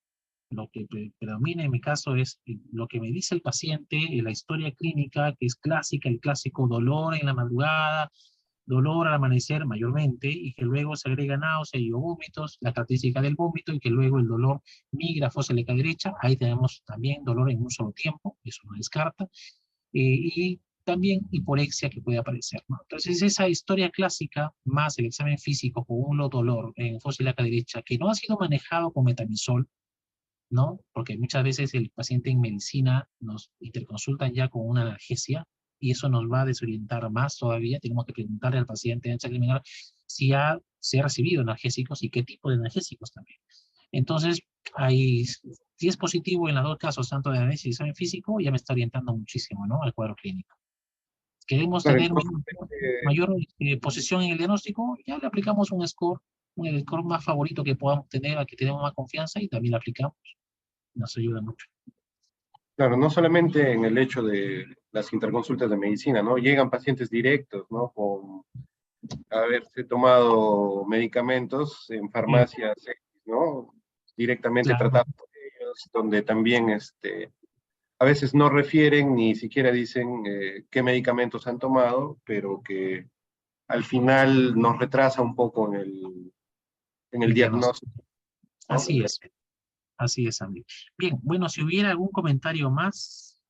lo que predomina en mi caso es lo que me dice el paciente, la historia clínica, que es clásica, el clásico dolor en la madrugada, dolor al amanecer mayormente, y que luego se agrega náusea y vómitos, la característica del vómito, y que luego el dolor migra a fosa ilíaca derecha. Ahí tenemos también dolor en un solo tiempo, eso no descarta, y también hiporexia que puede aparecer, ¿no? Entonces esa historia clásica más el examen físico con un dolor en fosa ilíaca derecha que no ha sido manejado con metamizol, ¿no? Porque muchas veces el paciente en medicina nos interconsultan ya con una analgesia y eso nos va a desorientar más todavía. Tenemos que preguntarle al paciente antes de examinar si se ha recibido analgésicos y qué tipo de analgésicos también. Entonces, si es positivo en los dos casos, tanto de análisis y examen físico, ya me está orientando muchísimo, ¿no? Al cuadro clínico. Queremos Claro, tener entonces, mayor posición en el diagnóstico, ya le aplicamos un score más favorito que podamos tener, al que tenemos más confianza y también le aplicamos. nos ayuda mucho. Claro, no solamente en el hecho de las interconsultas de medicina, ¿no? Llegan pacientes directos, ¿no? Con haberse tomado medicamentos en farmacias, ¿no? Directamente Claro, tratados por ellos, donde también a veces no refieren ni siquiera dicen qué medicamentos han tomado, pero que al final nos retrasa un poco en el el diagnóstico. diagnóstico, ¿no? Así es, amigo. Bien, bueno, si hubiera algún comentario más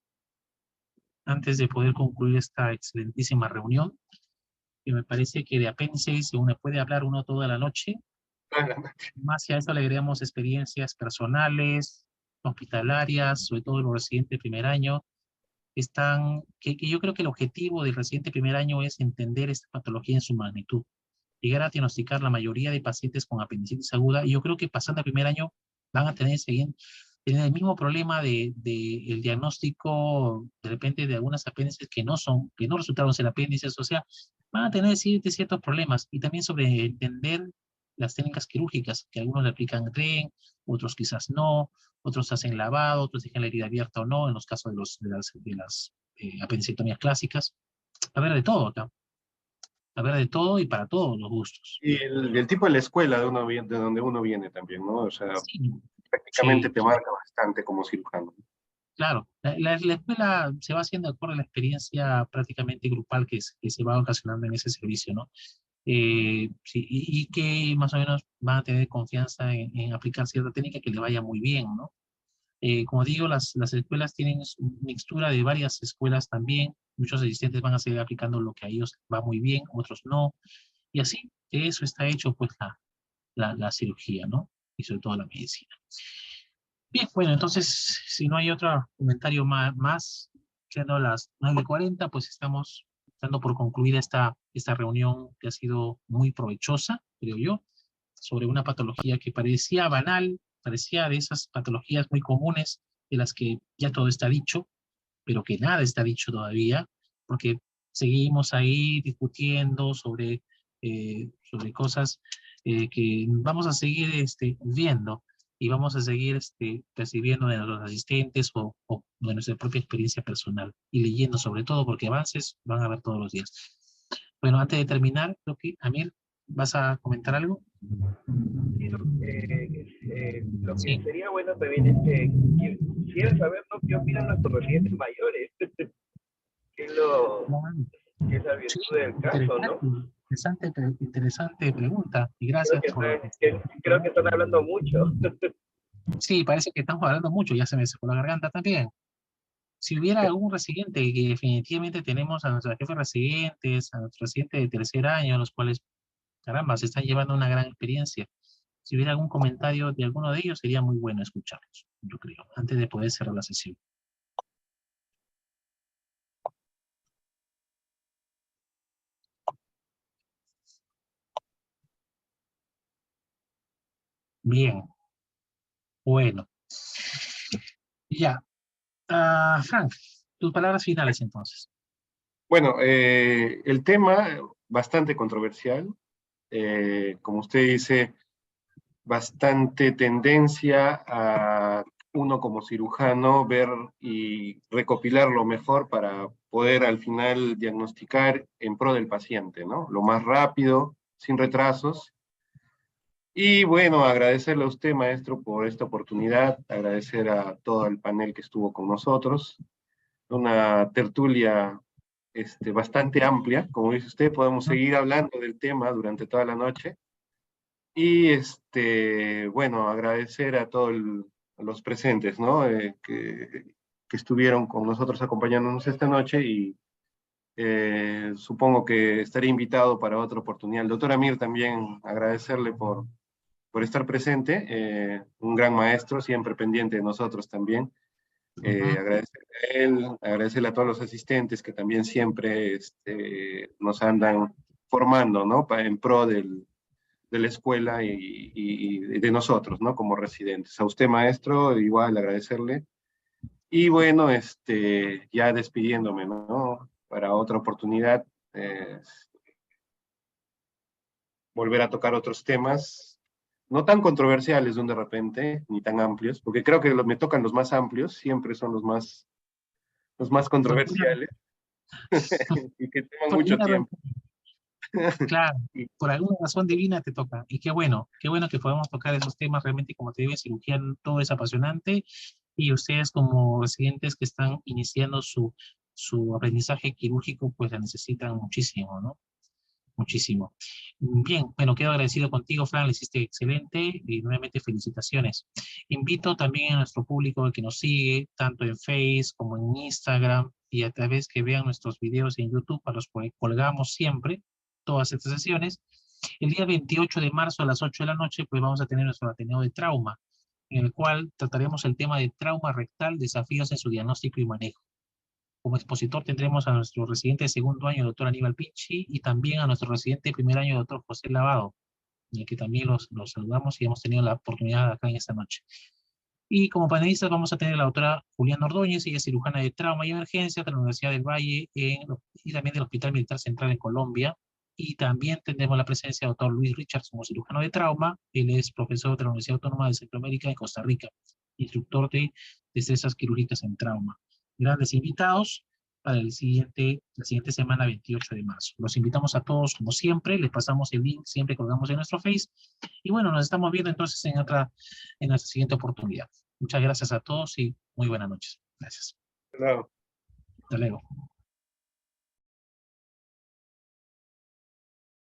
antes de poder concluir esta excelentísima reunión, que me parece que de apéndice uno puede hablar uno toda la noche. Más que a eso le agregamos experiencias personales, hospitalarias, sobre todo los residentes de primer año, que yo creo que el objetivo del residente de primer año es entender esta patología en su magnitud, llegar a diagnosticar la mayoría de pacientes con apendicitis aguda, y yo creo que pasando el primer año van a tener el mismo problema de el diagnóstico, de repente, de algunas apéndices que no resultaron ser apéndices, o sea, van a tener ciertos problemas, y también sobre entender las técnicas quirúrgicas, que algunos le aplican REN, otros quizás no, otros hacen lavado, otros dejan la herida abierta o no, en los casos de las apendicectomías clásicas. A ver de todo acá. A ver de todo y para todos los gustos. Y el tipo de la escuela de donde uno viene también, ¿no? O sea, Sí, prácticamente sí, te marca bastante como cirujano. claro. La escuela se va haciendo de acuerdo a la experiencia prácticamente grupal que se va ocasionando en ese servicio, ¿no? Sí, y que más o menos van a tener confianza en aplicar cierta técnica que le vaya muy bien, ¿no? Como digo, las escuelas tienen mixtura de varias escuelas también. Muchos asistentes van a seguir aplicando lo que a ellos va muy bien, otros no. Y así, de eso está hecho pues la cirugía, ¿no? Y sobre todo la medicina. Bien, bueno, entonces, si no hay otro comentario más siendo las 9:40, pues estamos dando por concluida esta reunión que ha sido muy provechosa, creo yo, sobre una patología que parecía banal, parecía de esas patologías muy comunes, de las que ya todo está dicho, pero que nada está dicho todavía, porque seguimos ahí discutiendo sobre cosas que vamos a seguir viendo y vamos a seguir percibiendo de los asistentes o de nuestra propia experiencia personal y leyendo sobre todo, porque avances van a haber todos los días. Bueno, antes de terminar, creo que, Amir, ¿vas a comentar algo? Sí, lo que Sí. sería bueno también es que quisiera saber, ¿no?, qué opinan nuestros residentes mayores. ¿Qué es Bueno, qué es la sí, virtud del caso, ¿no? interesante pregunta y gracias por... Creo que están hablando mucho. Sí, parece que estamos hablando mucho, ya se me secó la garganta también. Si hubiera algún residente, que definitivamente tenemos a nuestros jefes residentes, a nuestros residentes de tercer año, los cuales, caramba, se están llevando una gran experiencia. Si hubiera algún comentario de alguno de ellos, sería muy bueno escucharlos, yo creo, antes de poder cerrar la sesión. Bien, bueno. Ya. Frank, tus palabras finales entonces. Bueno, el tema bastante controversial, como usted dice, bastante tendencia a uno como cirujano ver y recopilar lo mejor para poder al final diagnosticar en pro del paciente, ¿no? Lo más rápido, sin retrasos. Y bueno, agradecerle a usted, maestro, por esta oportunidad, agradecer a todo el panel que estuvo con nosotros. Una tertulia bastante amplia, como dice usted, podemos seguir hablando del tema durante toda la noche. Y bueno, agradecer a todos los presentes, ¿no? Que estuvieron con nosotros acompañándonos esta noche y supongo que estaré invitado para otra oportunidad. El doctor Amir también agradecerle por estar presente, un gran maestro, siempre pendiente de nosotros también. Agradecerle a él, agradecerle a todos los asistentes que también siempre nos andan formando, ¿no? En pro de la escuela y de nosotros, ¿no? Como residentes. A usted, maestro, igual agradecerle. Y bueno, ya despidiéndome, ¿no? Para otra oportunidad, volver a tocar otros temas. no tan controversiales de repente, ni tan amplios, porque creo que me tocan los más amplios, siempre son los más controversiales, y que toman Por mucho alguna tiempo. Claro, y por alguna razón divina te toca. Y qué bueno que podamos tocar esos temas. Realmente, como te digo, en cirugía todo es apasionante y ustedes como residentes que están iniciando su aprendizaje quirúrgico, pues la necesitan muchísimo, ¿no? Muchísimo. Bien, bueno, quedo agradecido contigo, Fran, lo hiciste excelente y nuevamente felicitaciones. Invito también a nuestro público que nos sigue, tanto en Facebook como en Instagram, y a través que vean nuestros videos en YouTube, a los que colgamos siempre todas estas sesiones. El día 28 de marzo a las 8 de la noche, pues vamos a tener nuestro Ateneo de Trauma, en el cual trataremos el tema de trauma rectal, desafíos en su diagnóstico y manejo. Como expositor tendremos a nuestro residente de segundo año, doctor Aníbal Pinchi, y también a nuestro residente de primer año, doctor José Lavado, en el que también los saludamos y hemos tenido la oportunidad acá en esta noche. Y como panelistas vamos a tener a la doctora Juliana Ordóñez, ella es cirujana de trauma y emergencia de la Universidad del Valle y también del Hospital Militar Central en Colombia. Y también tendremos la presencia del doctor Luis Richards como cirujano de trauma. Él es profesor de la Universidad Autónoma de Centroamérica en Costa Rica, instructor de destrezas quirúrgicas en trauma. Grandes invitados para la siguiente semana, 28 de marzo. Los invitamos a todos, como siempre, les pasamos el link, siempre colgamos en nuestro Face. Y bueno, nos estamos viendo entonces en nuestra siguiente oportunidad. Muchas gracias a todos y muy buenas noches. Gracias. Claro. Hasta luego.